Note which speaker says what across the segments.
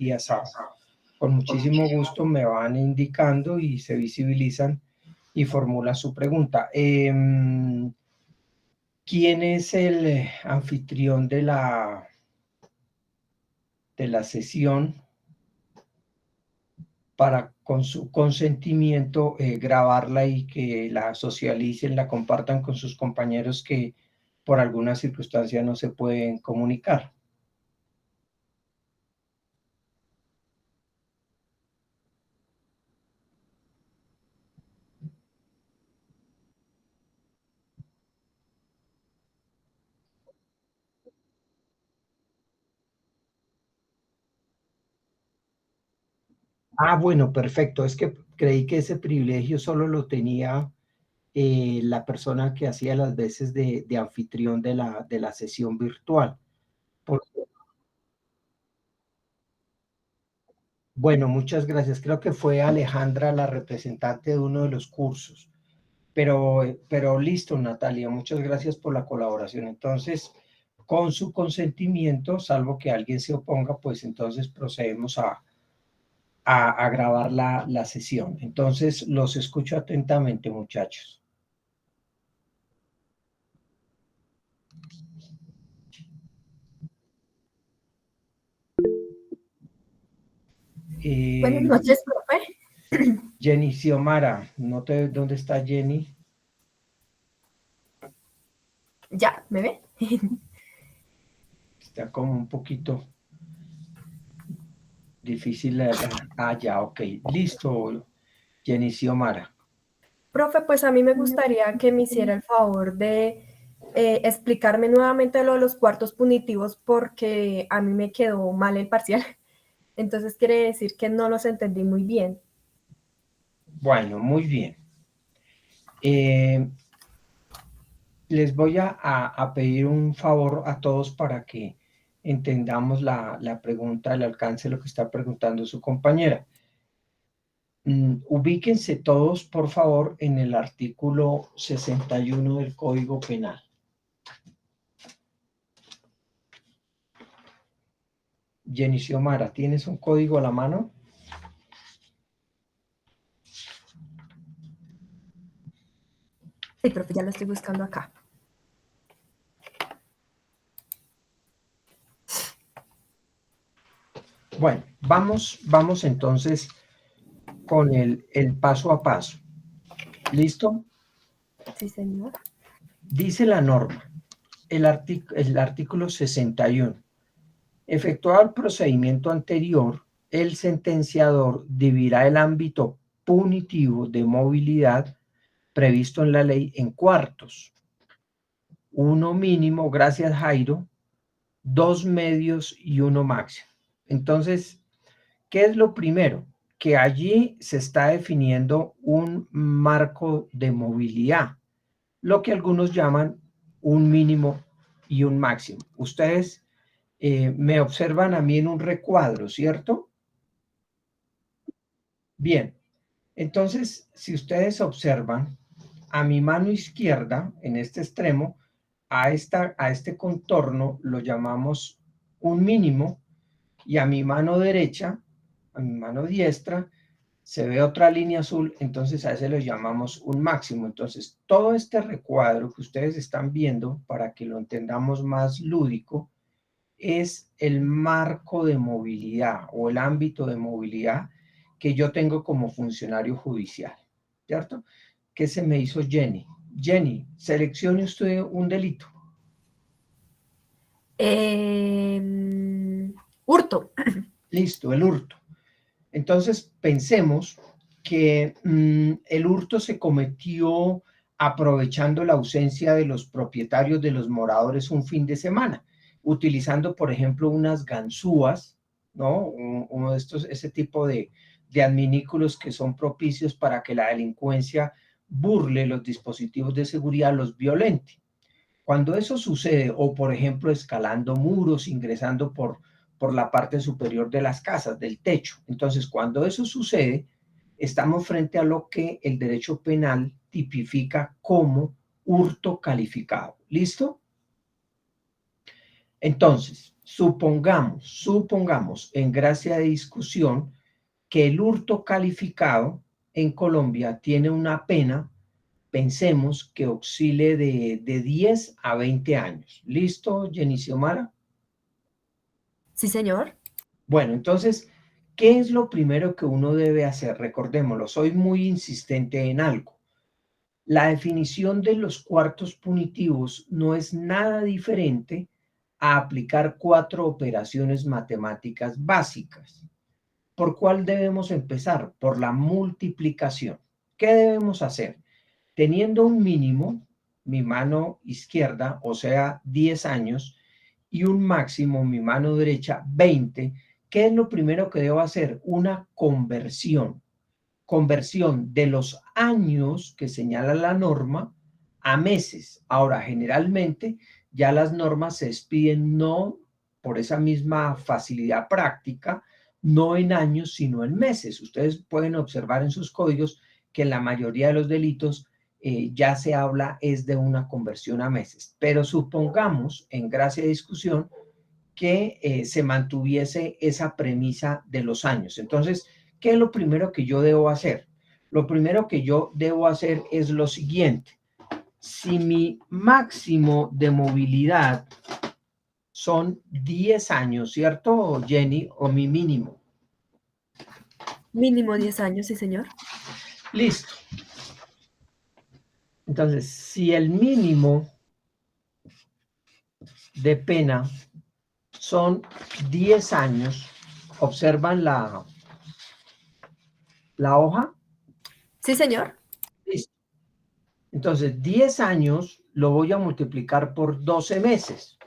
Speaker 1: día sábado. Con muchísimo gusto me van indicando y se visibilizan y formula su pregunta. ¿Quién es el anfitrión de la sesión para, con su consentimiento, grabarla y que la socialicen, la compartan con sus compañeros que por alguna circunstancia no se pueden comunicar? Ah, bueno, perfecto. Es que creí que ese privilegio solo lo tenía la persona que hacía las veces de anfitrión de la sesión virtual. Por- bueno, muchas gracias. Creo que fue Alejandra la representante de uno de los cursos. Pero listo, Natalia, muchas gracias por la colaboración. Entonces, con su consentimiento, salvo que alguien se oponga, pues entonces procedemos a grabar la sesión. Entonces, los escucho atentamente, muchachos.
Speaker 2: Buenas
Speaker 1: Eh,
Speaker 2: noches, profe.
Speaker 1: Jenny Xiomara, ¿dónde está Jenny?
Speaker 2: Ya, ¿me ve?
Speaker 1: Está como un poquito difícil. Ya, ok. Listo, Jenny Xiomara.
Speaker 2: Profe, pues a mí me gustaría que me hiciera el favor de explicarme nuevamente lo de los cuartos punitivos porque a mí me quedó mal el parcial. Entonces quiere decir que no los entendí muy bien.
Speaker 1: Bueno, muy bien. Eh, Les voy a pedir un favor a todos para que entendamos la pregunta, el alcance de lo que está preguntando su compañera. Ubíquense todos, por favor, en el artículo 61 del Código Penal. Jenny Xiomara, ¿tienes un código a la mano?
Speaker 2: Sí, profe, ya lo estoy buscando acá.
Speaker 1: Bueno, vamos entonces con el paso a paso. ¿Listo?
Speaker 2: Sí, señor.
Speaker 1: Dice la norma, el artículo 61. Efectuado el procedimiento anterior, el sentenciador dividirá el ámbito punitivo de movilidad previsto en la ley en cuartos. Uno mínimo, gracias Jairo, dos medios y uno máximo. Entonces, ¿qué es lo primero? Que allí se está definiendo un marco de movilidad, lo que algunos llaman un mínimo y un máximo. Ustedes me observan a mí en un recuadro, ¿cierto? Bien, entonces, si ustedes observan, a mi mano izquierda, en este extremo, a este contorno lo llamamos un mínimo, y a mi mano derecha, a mi mano diestra, se ve otra línea azul, entonces a ese lo llamamos un máximo. Entonces, todo este recuadro que ustedes están viendo, para que lo entendamos más lúdico, es el marco de movilidad o el ámbito de movilidad que yo tengo como funcionario judicial, ¿cierto? ¿Qué se me hizo Jenny? Jenny, seleccione usted un delito.
Speaker 2: Hurto.
Speaker 1: Listo, el hurto. Entonces, pensemos que el hurto se cometió aprovechando la ausencia de los propietarios de los moradores un fin de semana, utilizando, por ejemplo, unas ganzúas, ¿no? Uno de estos, ese tipo de adminículos que son propicios para que la delincuencia burle los dispositivos de seguridad, los violente. Cuando eso sucede, o por ejemplo escalando muros, ingresando por la parte superior de las casas, del techo, entonces cuando eso sucede, estamos frente a lo que el derecho penal tipifica como hurto calificado. ¿Listo? Entonces, supongamos en gracia de discusión que el hurto calificado en Colombia tiene una pena, pensemos que oscile de 10 a 20 años. ¿Listo, Jenny Xiomara?
Speaker 2: Sí, señor.
Speaker 1: Bueno, entonces, ¿qué es lo primero que uno debe hacer? Recordémoslo, soy muy insistente en algo. La definición de los cuartos punitivos no es nada diferente a aplicar 4 operaciones matemáticas básicas. ¿Por cuál debemos empezar? Por la multiplicación. ¿Qué debemos hacer? Teniendo un mínimo, mi mano izquierda, o sea, 10 años, y un máximo, mi mano derecha, 20, ¿qué es lo primero que debo hacer? Una conversión. Conversión de los años que señala la norma a meses. Ahora, generalmente ya las normas se expiden no por esa misma facilidad práctica, no en años, sino en meses. Ustedes pueden observar en sus códigos que en la mayoría de los delitos ya se habla es de una conversión a meses. Pero supongamos, en gracia de discusión, que se mantuviese esa premisa de los años. Entonces, ¿qué es lo primero que yo debo hacer? Lo primero que yo debo hacer es lo siguiente. Si mi máximo de movilidad son 10 años, ¿cierto, Jenny? O mi mínimo.
Speaker 2: Mínimo 10 años, sí, señor.
Speaker 1: Listo. Entonces, si el mínimo de pena son 10 años, ¿observan la hoja?
Speaker 2: Sí, señor.
Speaker 1: Listo. Entonces, 10 años lo voy a multiplicar por 12 meses.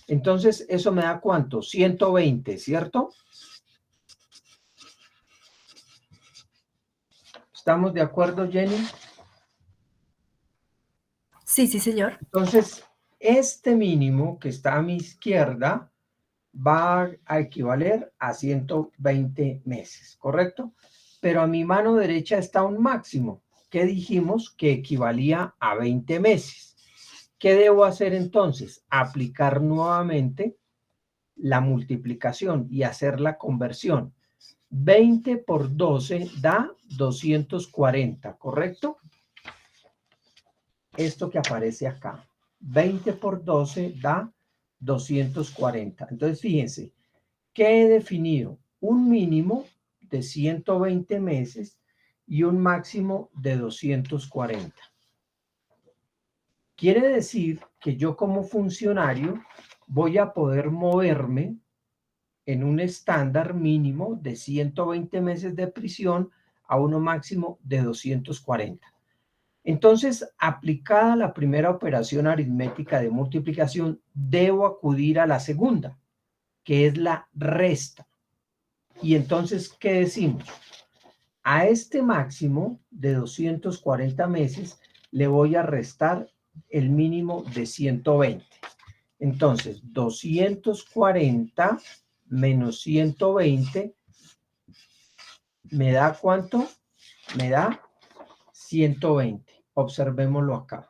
Speaker 1: Entonces, ¿eso me da cuánto? 120, ¿cierto? ¿Estamos de acuerdo, Jenny?
Speaker 2: Sí, sí, señor.
Speaker 1: Entonces, este mínimo que está a mi izquierda va a equivaler a 120 meses, ¿correcto? Pero a mi mano derecha está un máximo que dijimos que equivalía a 20 meses. ¿Qué debo hacer entonces? Aplicar nuevamente la multiplicación y hacer la conversión. 20 por 12 da 240, ¿correcto? Esto que aparece acá. 20 por 12 da 240. Entonces, fíjense, ¿qué he definido? Un mínimo de 120 meses y un máximo de 240. Quiere decir que yo como funcionario voy a poder moverme en un estándar mínimo de 120 meses de prisión a uno máximo de 240. Entonces, aplicada la primera operación aritmética de multiplicación, debo acudir a la segunda, que es la resta. Y entonces, ¿qué decimos? A este máximo de 240 meses le voy a restar el mínimo de 120. Entonces, 240 menos 120 me da ¿cuánto? Me da 120. Observémoslo acá.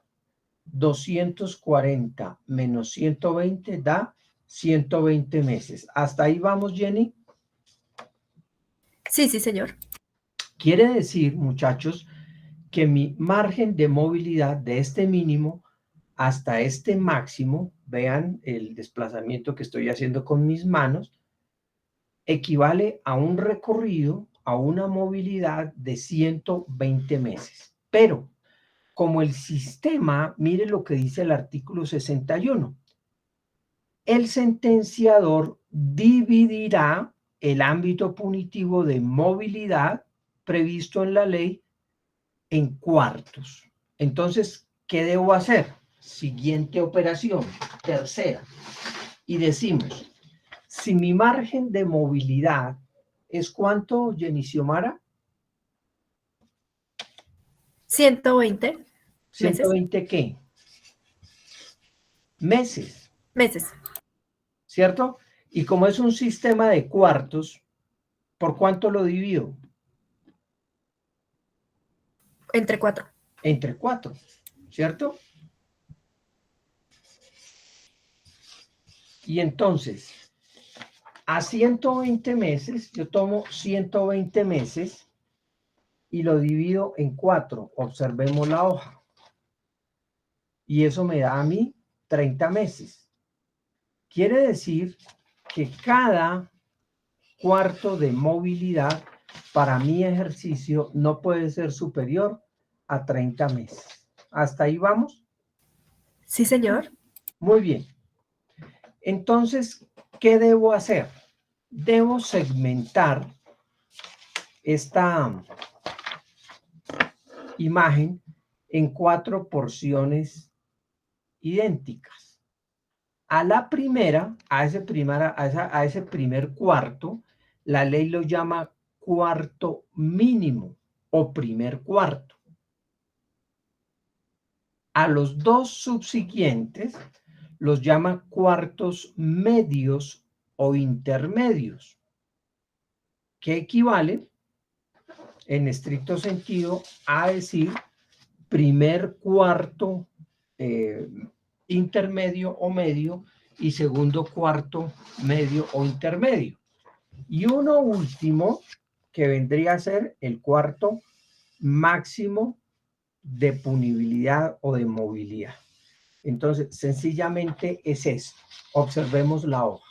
Speaker 1: 240 menos 120 da 120 meses. ¿Hasta ahí vamos, Jenny?
Speaker 2: Sí, sí, señor.
Speaker 1: Quiere decir, muchachos, que mi margen de movilidad de este mínimo hasta este máximo, vean el desplazamiento que estoy haciendo con mis manos, equivale a un recorrido, a una movilidad de 120 meses. Pero como el sistema, mire lo que dice el artículo 61, el sentenciador dividirá el ámbito punitivo de movilidad previsto en la ley en cuartos. Entonces, ¿qué debo hacer? Siguiente operación, tercera. Y decimos, si mi margen de movilidad es ¿cuánto, Jenny Xiomara?
Speaker 2: 120 meses.
Speaker 1: ¿120 qué? Meses,
Speaker 2: Meses.
Speaker 1: ¿cierto? Y como es un sistema de cuartos, ¿por cuánto lo divido?
Speaker 2: Entre 4.
Speaker 1: Entre 4, ¿cierto? Y entonces, a 120 meses, yo tomo 120 meses y lo divido en 4. Observemos la hoja. Y eso me da a mí 30 meses. Quiere decir que cada cuarto de movilidad para mi ejercicio no puede ser superior a 30 meses. ¿Hasta ahí vamos?
Speaker 2: Sí, señor.
Speaker 1: Muy bien. Entonces, ¿qué debo hacer? Debo segmentar esta imagen en 4 porciones idénticas. A la primera, a ese primer cuarto, la ley lo llama cuarto mínimo o primer cuarto. A los dos subsiguientes los llama cuartos medios o intermedios, que equivalen en estricto sentido a decir primer cuarto intermedio o medio y segundo cuarto medio o intermedio. Y uno último que vendría a ser el cuarto máximo de punibilidad o de movilidad. Entonces, sencillamente es esto. Observemos la hoja.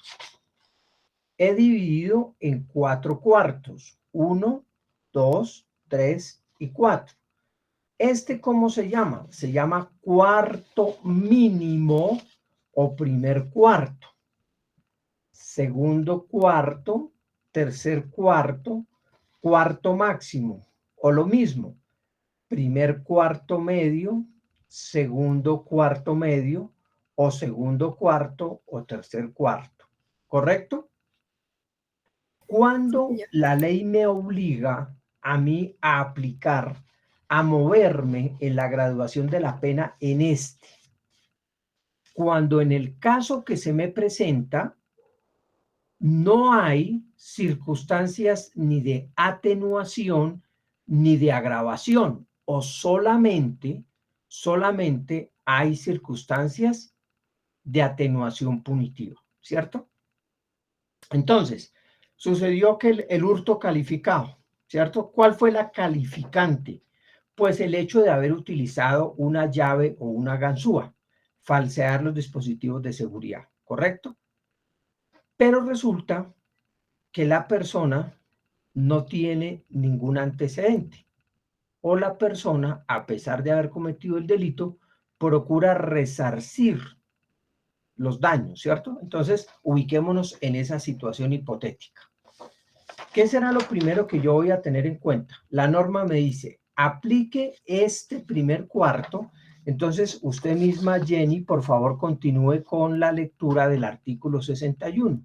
Speaker 1: He dividido en 4 cuartos. 1, 2, 3 y 4. ¿Cómo se llama? Se llama cuarto mínimo o primer cuarto. Segundo cuarto, tercer cuarto, cuarto máximo. O lo mismo, primer cuarto medio, segundo cuarto medio, o segundo cuarto o tercer cuarto. ¿Correcto? Cuando la ley me obliga a mí a aplicar, a moverme en la graduación de la pena en cuando en el caso que se me presenta no hay circunstancias ni de atenuación ni de agravación, o solamente hay circunstancias de atenuación punitiva, ¿cierto? Entonces, sucedió que el hurto calificado, ¿cierto? ¿Cuál fue la calificante? Pues el hecho de haber utilizado una llave o una ganzúa, falsear los dispositivos de seguridad, ¿correcto? Pero resulta que la persona no tiene ningún antecedente o la persona, a pesar de haber cometido el delito, procura resarcir los daños, ¿cierto? Entonces, ubiquémonos en esa situación hipotética. ¿Qué será lo primero que yo voy a tener en cuenta? La norma me dice, aplique este primer cuarto. Entonces, usted misma, Jenny, por favor, continúe con la lectura del artículo 61.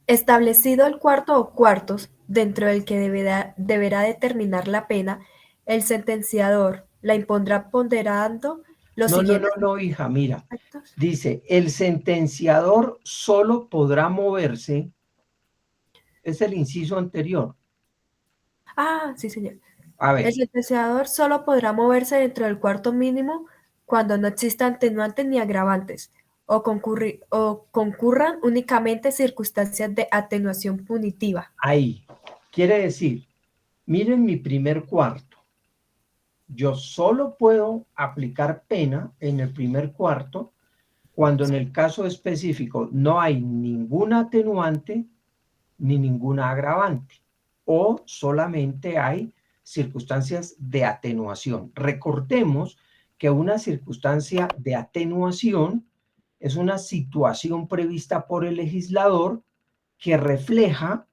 Speaker 2: Establecido el cuarto o cuartos dentro del que deberá determinar la pena, el sentenciador la impondrá ponderando los siguientes
Speaker 1: No, hija, mira.
Speaker 2: aspectos.
Speaker 1: Dice, el sentenciador solo podrá moverse, es el inciso anterior.
Speaker 2: Ah, sí, señor.
Speaker 1: A
Speaker 2: El
Speaker 1: ver,
Speaker 2: sentenciador solo podrá moverse dentro del cuarto mínimo cuando no existan atenuantes ni agravantes o concurran únicamente circunstancias de atenuación punitiva.
Speaker 1: ahí. Quiere decir, miren mi primer cuarto. Yo solo puedo aplicar pena en el primer cuarto cuando en el caso específico no hay ningún atenuante ni ninguna agravante o solamente hay circunstancias de atenuación. Recordemos que una circunstancia de atenuación es una situación prevista por el legislador que refleja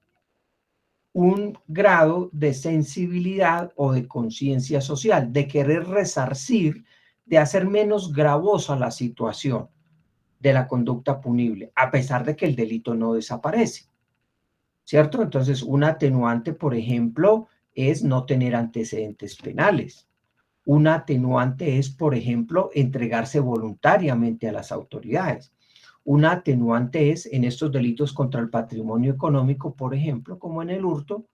Speaker 1: un grado de sensibilidad o de conciencia social, de querer resarcir, de hacer menos gravosa la situación de la conducta punible, a pesar de que el delito no desaparece, ¿cierto? Entonces, un atenuante, por ejemplo, es no tener antecedentes penales. Un atenuante es, por ejemplo, entregarse voluntariamente a las autoridades. Un atenuante es, en estos delitos contra el patrimonio económico, por ejemplo, como en el hurto,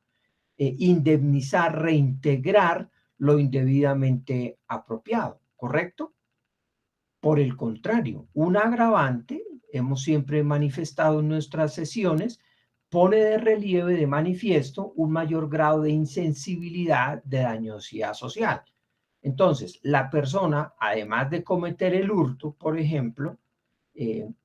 Speaker 1: indemnizar, reintegrar lo indebidamente apropiado, ¿correcto? Por el contrario, un agravante, hemos siempre manifestado en nuestras sesiones, pone de relieve, de manifiesto, un mayor grado de insensibilidad, de dañosidad social. Entonces, la persona, además de cometer el hurto, por ejemplo,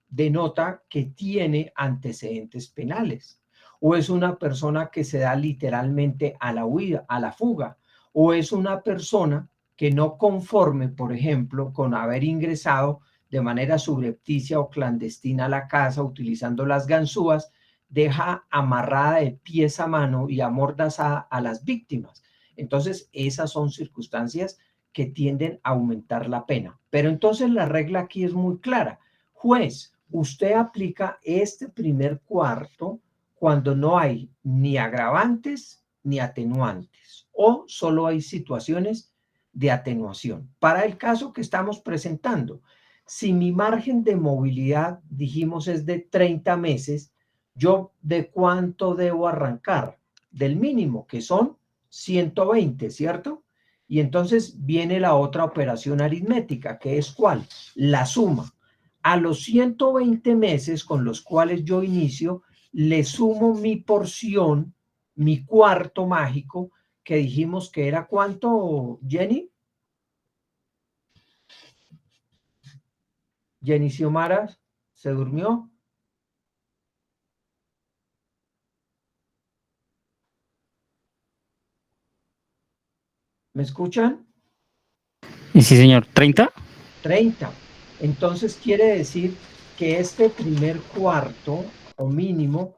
Speaker 1: denota que tiene antecedentes penales, o es una persona que se da literalmente a la huida, a la fuga, o es una persona que no conforme, por ejemplo, con haber ingresado de manera subrepticia o clandestina a la casa utilizando las ganzúas, deja amarrada de pies a mano y amordazada a las víctimas. Entonces, esas son circunstancias que tienden a aumentar la pena. Pero entonces la regla aquí es muy clara. Juez, usted aplica este primer cuarto cuando no hay ni agravantes ni atenuantes, o solo hay situaciones de atenuación. Para el caso que estamos presentando, si mi margen de movilidad, dijimos, es de 30 meses, ¿yo de cuánto debo arrancar? Del mínimo, que son 120, ¿cierto? Y entonces viene la otra operación aritmética, que es ¿cuál? La suma. A los 120 meses con los cuales yo inicio, le sumo mi porción, mi cuarto mágico, que dijimos que era ¿cuánto, Jenny? Jenny Xiomara, ¿se durmió? ¿Me escuchan?
Speaker 3: Sí, señor. ¿30?
Speaker 1: 30. Entonces quiere decir que este primer cuarto o mínimo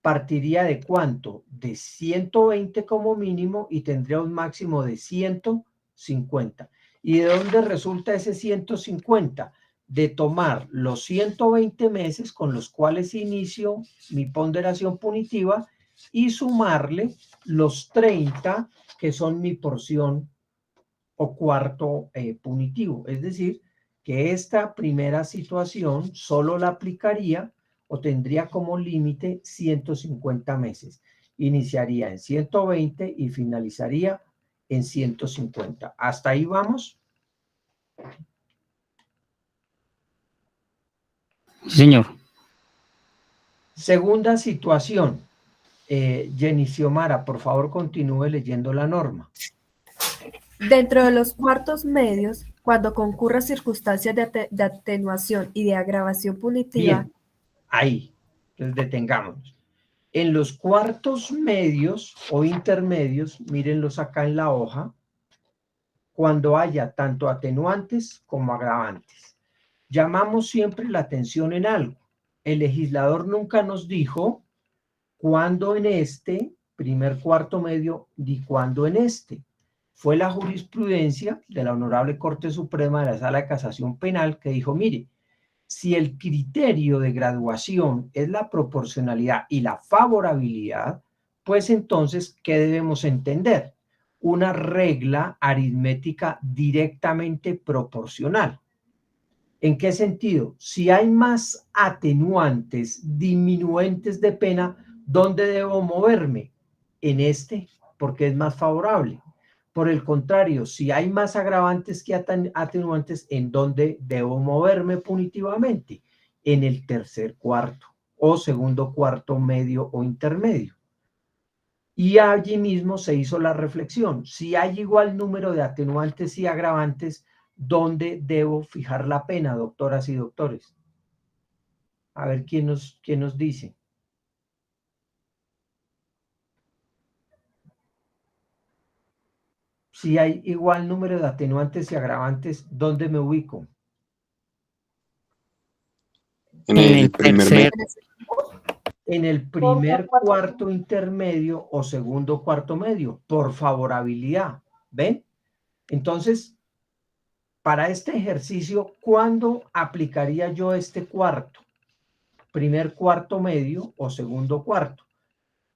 Speaker 1: partiría de ¿cuánto? De 120 como mínimo y tendría un máximo de 150. ¿Y de dónde resulta ese 150? De tomar los 120 meses con los cuales inicio mi ponderación punitiva y sumarle los 30 que son mi porción o cuarto punitivo. Es decir, que esta primera situación solo la aplicaría o tendría como límite 150 meses. Iniciaría en 120 y finalizaría en 150. ¿Hasta ahí vamos?
Speaker 3: Sí, señor.
Speaker 1: Segunda situación. Jenny Xiomara, por favor, continúe leyendo la norma.
Speaker 2: Dentro de los cuartos medios, cuando concurran circunstancias de atenuación y de agravación punitiva.
Speaker 1: Bien, ahí, entonces detengámonos. En los cuartos medios o intermedios, mírenlos acá en la hoja, cuando haya tanto atenuantes como agravantes. Llamamos siempre la atención en algo. El legislador nunca nos dijo cuándo en este primer cuarto medio ni cuándo en este. Fue la jurisprudencia de la Honorable Corte Suprema de la Sala de Casación Penal que dijo, mire, si el criterio de graduación es la proporcionalidad y la favorabilidad, pues entonces, ¿qué debemos entender? Una regla aritmética directamente proporcional. ¿En qué sentido? Si hay más atenuantes, disminuentes de pena, ¿dónde debo moverme? En este, porque es más favorable. Por el contrario, si hay más agravantes que atenuantes, ¿en dónde debo moverme punitivamente? En el tercer cuarto o segundo cuarto medio o intermedio. Y allí mismo se hizo la reflexión. Si hay igual número de atenuantes y agravantes, ¿dónde debo fijar la pena, doctoras y doctores? A ver quién nos dice. Si hay igual número de atenuantes y agravantes, ¿dónde me ubico?
Speaker 3: En el tercer.
Speaker 1: En el primer cuarto intermedio o segundo cuarto medio, por favorabilidad. ¿Ven? Entonces, para este ejercicio, ¿cuándo aplicaría yo este cuarto? Primer cuarto medio o segundo cuarto.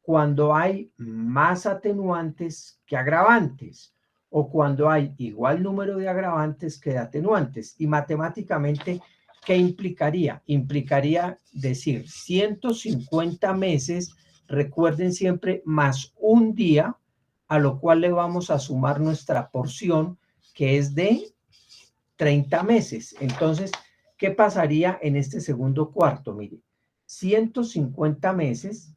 Speaker 1: Cuando hay más atenuantes que agravantes o cuando hay igual número de agravantes que de atenuantes. Y matemáticamente, ¿qué implicaría? Implicaría decir 150 meses, recuerden siempre, más un día, a lo cual le vamos a sumar nuestra porción, que es de 30 meses. Entonces, ¿qué pasaría en este segundo cuarto? Mire, 150 meses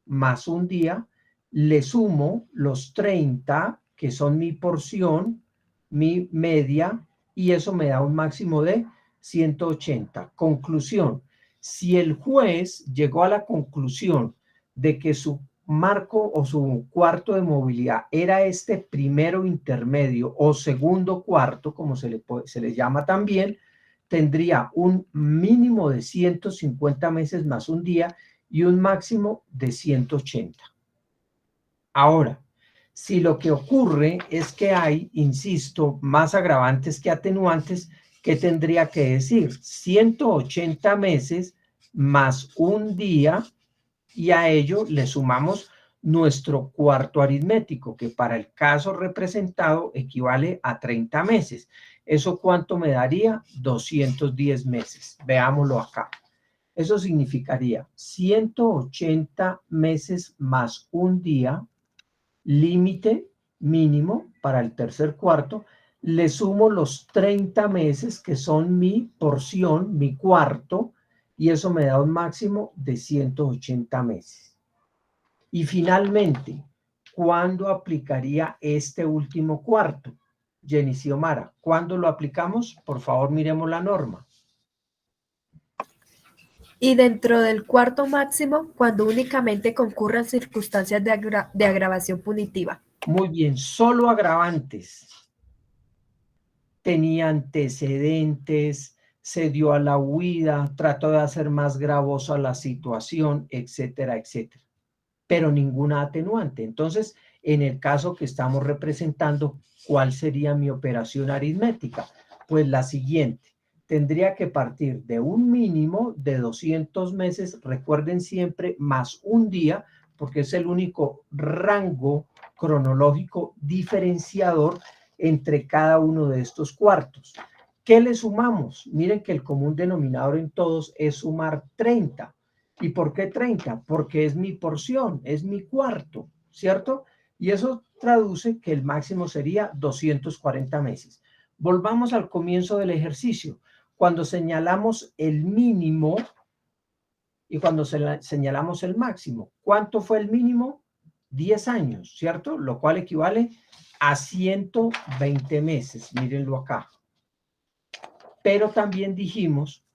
Speaker 1: más un día, le sumo los 30, que son mi porción, mi media, y eso me da un máximo de 180. Conclusión, si el juez llegó a la conclusión de que su marco o su cuarto de movilidad era este primero intermedio o segundo cuarto, como se le llama también, tendría un mínimo de 150 meses más un día y un máximo de 180. Ahora, si lo que ocurre es que hay, insisto, más agravantes que atenuantes, ¿qué tendría que decir? 180 meses más un día, y a ello le sumamos nuestro cuarto aritmético, que para el caso representado equivale a 30 meses. ¿Eso cuánto me daría? 210 meses. Veámoslo acá. Eso significaría 180 meses más un día, límite mínimo para el tercer cuarto. Le sumo los 30 meses que son mi porción, mi cuarto, y eso me da un máximo de 180 meses. Y finalmente, ¿cuándo aplicaría este último cuarto? Jenny Xiomara, ¿cuándo lo aplicamos? Por favor, miremos la norma.
Speaker 2: Y dentro del cuarto máximo, cuando únicamente concurran circunstancias de agravación punitiva.
Speaker 1: Muy bien, solo agravantes. Tenía antecedentes, se dio a la huida, trató de hacer más gravosa la situación, etcétera, etcétera. Pero ninguna atenuante. Entonces, en el caso que estamos representando, ¿cuál sería mi operación aritmética? Pues la siguiente. Tendría que partir de un mínimo de 200 meses, recuerden siempre, más un día, porque es el único rango cronológico diferenciador entre cada uno de estos cuartos. ¿Qué le sumamos? Miren que el común denominador en todos es sumar 30. ¿Y por qué 30? Porque es mi porción, es mi cuarto, ¿cierto? Y eso traduce que el máximo sería 240 meses. Volvamos al comienzo del ejercicio. Cuando señalamos el mínimo y cuando señalamos el máximo, ¿cuánto fue el mínimo? 10 años, ¿cierto? Lo cual equivale a 120 meses, mírenlo acá. Pero también dijimos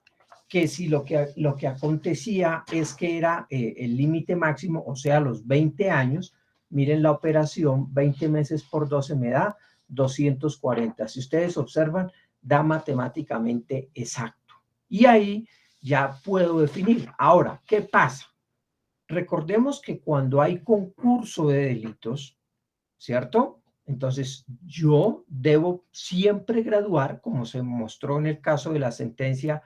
Speaker 1: que si lo que acontecía es que era el límite máximo, o sea, los 20 años, miren la operación, 20 meses por 12 me da 240. Si ustedes observan, da matemáticamente exacto. Y ahí ya puedo definir. Ahora, ¿qué pasa? Recordemos que cuando hay concurso de delitos, ¿cierto? Entonces, yo debo siempre graduar, como se mostró en el caso de la sentencia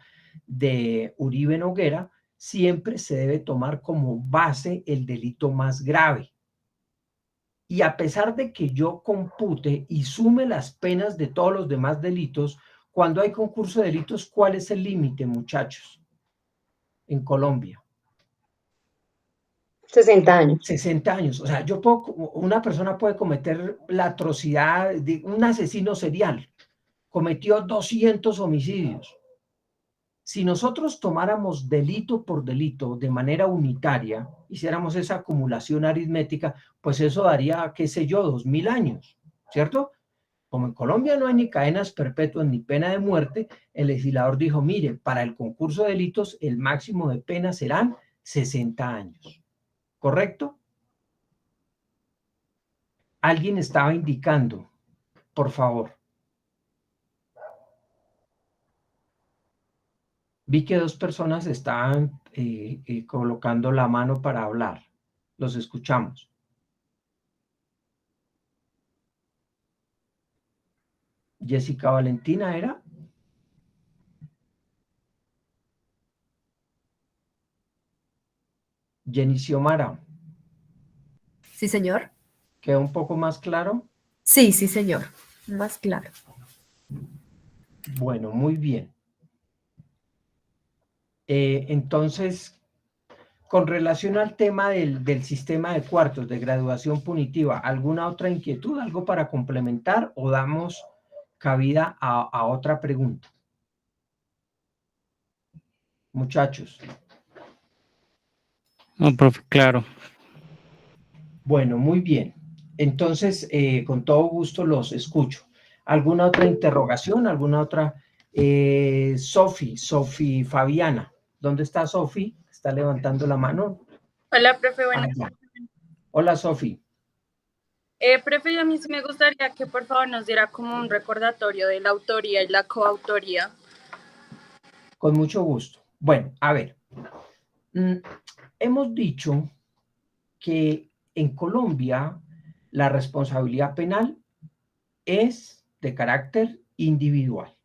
Speaker 1: de Uribe Noguera, siempre se debe tomar como base el delito más grave. Y a pesar de que yo compute y sume las penas de todos los demás delitos, cuando hay concurso de delitos, ¿cuál es el límite, muchachos? En Colombia.
Speaker 4: 60 años.
Speaker 1: 60 años. O sea, una persona puede cometer la atrocidad de un asesino serial. Cometió 200 homicidios. Si nosotros tomáramos delito por delito de manera unitaria, hiciéramos esa acumulación aritmética, pues eso daría, qué sé yo, 2000 años, ¿cierto? Como en Colombia no hay ni cadenas perpetuas ni pena de muerte, el legislador dijo, mire, para el concurso de delitos el máximo de pena serán 60 años. ¿Correcto? Alguien estaba indicando, por favor. Vi que dos personas estaban colocando la mano para hablar. Los escuchamos. Jessica Valentina, ¿era? Jenny Xiomara.
Speaker 2: Sí, señor.
Speaker 1: ¿Quedó un poco más claro?
Speaker 2: Sí, sí, señor. Más claro.
Speaker 1: Bueno, muy bien. Entonces, con relación al tema del sistema de cuartos de graduación punitiva, ¿alguna otra inquietud, algo para complementar o damos cabida a otra pregunta. Muchachos.
Speaker 3: No, profe, claro.
Speaker 1: Bueno, muy bien. Entonces, con todo gusto los escucho. ¿Alguna otra interrogación? ¿Alguna otra? Sofi Fabiana. ¿Dónde está Sofi? Está levantando la mano.
Speaker 4: Hola, profe, buenas
Speaker 1: tardes. Hola, Sofi.
Speaker 4: Profe, a mí sí me gustaría que por favor nos diera como un recordatorio de la autoría y la coautoría.
Speaker 1: Con mucho gusto. Bueno, a ver. Hemos dicho que en Colombia la responsabilidad penal es de carácter individual,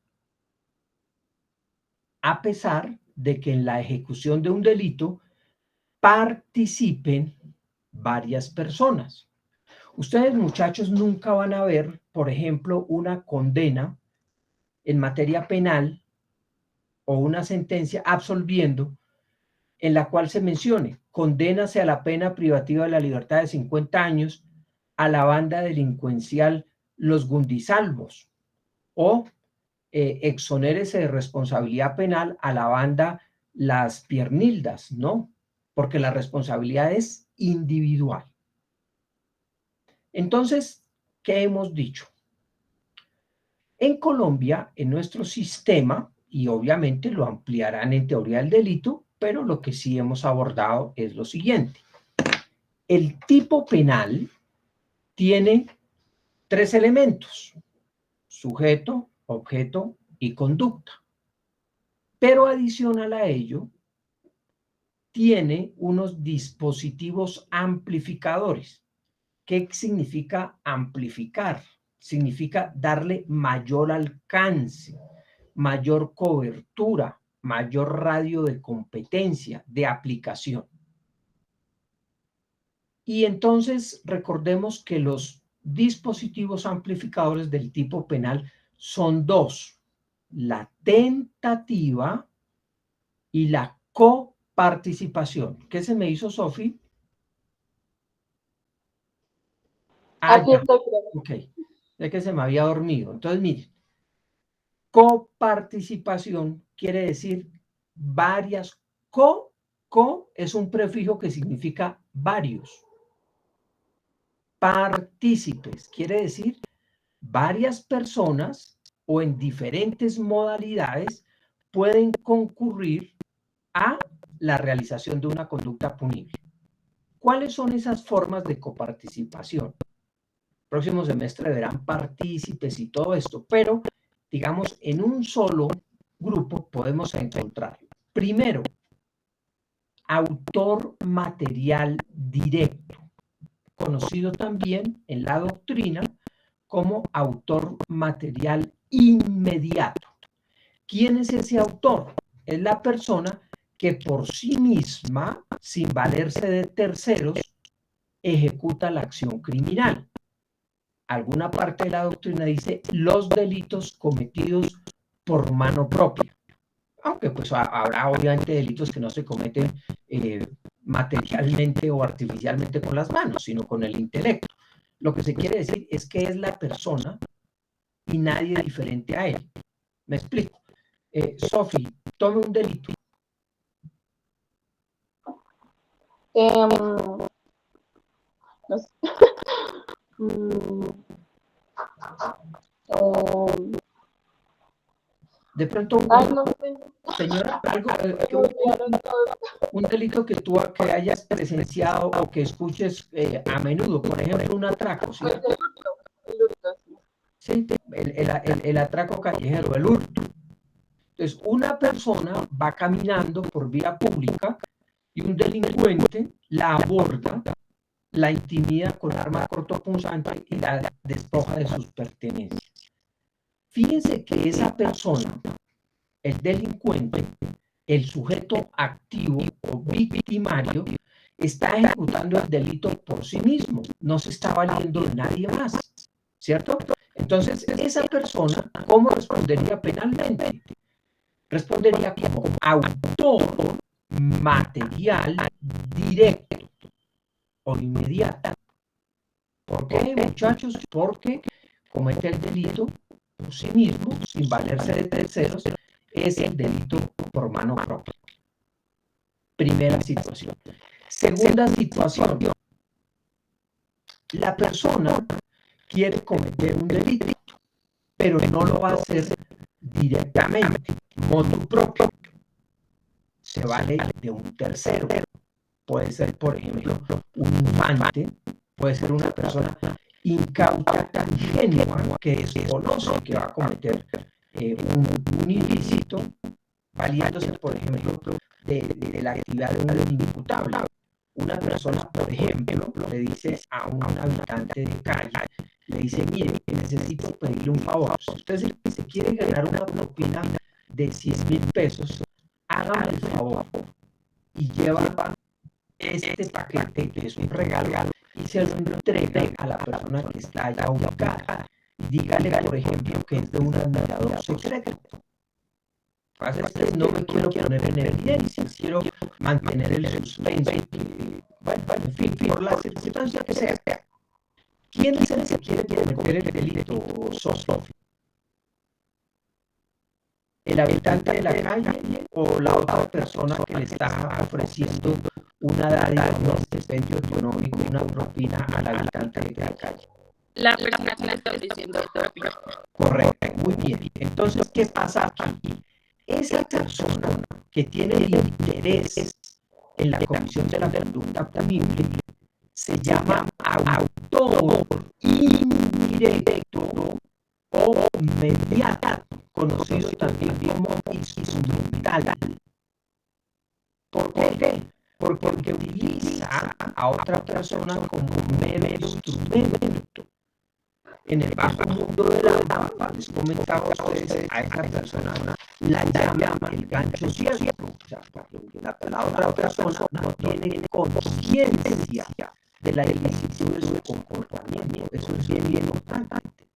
Speaker 1: a pesar de que en la ejecución de un delito participen varias personas. Ustedes, muchachos, nunca van a ver, por ejemplo, una condena en materia penal o una sentencia absolviendo en la cual se mencione: condénase a la pena privativa de la libertad de 50 años a la banda delincuencial Los Gundisalvos, o exonérese de responsabilidad penal a la banda Las Piernildas, ¿no? Porque la responsabilidad es individual. Entonces, ¿qué hemos dicho? En Colombia, en nuestro sistema, y obviamente lo ampliarán en teoría del delito, pero lo que sí hemos abordado es lo siguiente. El tipo penal tiene 3 elementos: sujeto, objeto y conducta. Pero adicional a ello, tiene unos dispositivos amplificadores. ¿Qué significa amplificar? Significa darle mayor alcance, mayor cobertura, mayor radio de competencia, de aplicación. Y entonces recordemos que los dispositivos amplificadores del tipo penal son 2: la tentativa y la coparticipación. ¿Qué se me hizo, Sofi?
Speaker 5: Aquí estoy.
Speaker 1: Ok, es que se me había dormido. Entonces, miren, coparticipación quiere decir varias. Co es un prefijo que significa varios. Partícipes quiere decir varias personas o en diferentes modalidades pueden concurrir a la realización de una conducta punible. ¿Cuáles son esas formas de coparticipación? Próximo semestre verán partícipes y todo esto, pero digamos en un solo grupo podemos encontrar, primero, autor material directo, conocido también en la doctrina como autor material inmediato. ¿Quién es ese autor? Es la persona que por sí misma, sin valerse de terceros, ejecuta la acción criminal. Alguna parte de la doctrina dice los delitos cometidos por mano propia. Aunque pues habrá obviamente delitos que no se cometen materialmente o artificialmente con las manos, sino con el intelecto. Lo que se quiere decir es que es la persona y nadie diferente a él. ¿Me explico? Sofi, tome un delito.
Speaker 5: No sé.
Speaker 1: De pronto,
Speaker 5: no sé.
Speaker 1: señora, algo, un delito que tú que hayas presenciado o que escuches a menudo, por ejemplo, un atraco, ¿sí?
Speaker 5: El hurto, sí.
Speaker 1: Sí, el atraco callejero, el hurto. Entonces, una persona va caminando por vía pública y un delincuente la aborda, la intimida con arma cortopunzante y la despoja de sus pertenencias. Fíjense que esa persona, el delincuente, el sujeto activo o victimario, está ejecutando el delito por sí mismo, no se está valiendo de nadie más, ¿cierto? Entonces, esa persona, ¿cómo respondería penalmente? Respondería como autor material directo o inmediato. ¿Por qué, muchachos? Porque comete el delito por sí mismo, sin valerse de terceros, es el delito por mano propia. Primera situación. Segunda situación. La persona quiere cometer un delito, pero no lo va a hacer directamente, motu propio. Se vale de un tercero. Puede ser, por ejemplo, un infante, puede ser una persona incauta, ingenua, que desconoce que va a cometer un ilícito, valiéndose, por ejemplo, de la actividad de un inimputable. Una persona, por ejemplo, le dice a un habitante de calle, le dice, mire, necesito pedirle un favor. Si usted se quiere ganar una propina de 100,000 pesos, hágame el favor y lleva este paquete, que es un regalo, y se lo entrega a la persona que está allá ubicada. Dígale, por ejemplo, que es de un admirador secreto. Pasa es que no me quiero poner en evidencia, quiero mantener el suspense, bueno, en fin, por la circunstancia que sea. ¿Quién es el que quiere cometer el delito, Sofi? ¿El habitante de la calle o la otra persona que le está ofreciendo una dádiva, un estipendio económico, una propina al habitante de la calle?
Speaker 4: La persona que le está diciendo propina.
Speaker 1: Correcto, muy bien. Entonces, ¿qué pasa aquí? Esa persona que tiene el interés en la comisión de la conducta punible se llama autor indirecto o mediato, conocido también como instrumental. ¿Por qué? Porque utiliza a otra persona como mero instrumento. En el bajo mundo de la alma, les comentaba a ustedes, a esa persona la llama el gancho ciego. O sea, porque la otra persona no tiene conciencia de la ilicitud de su comportamiento. Eso es bien importante.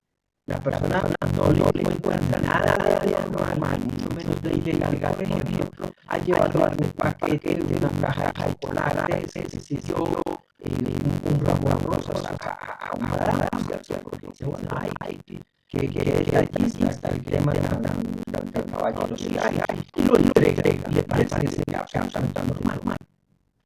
Speaker 1: La persona no le encuentra nada de anormal, mucho menos de ilegal, por ejemplo, a llevarlo a un paquete, una caja de chocolate, un ramo de rosas a una dama, porque dice, bueno, que detallista está el tema de la caballerosidad, y lo entrega, y le parece que sería absolutamente normal.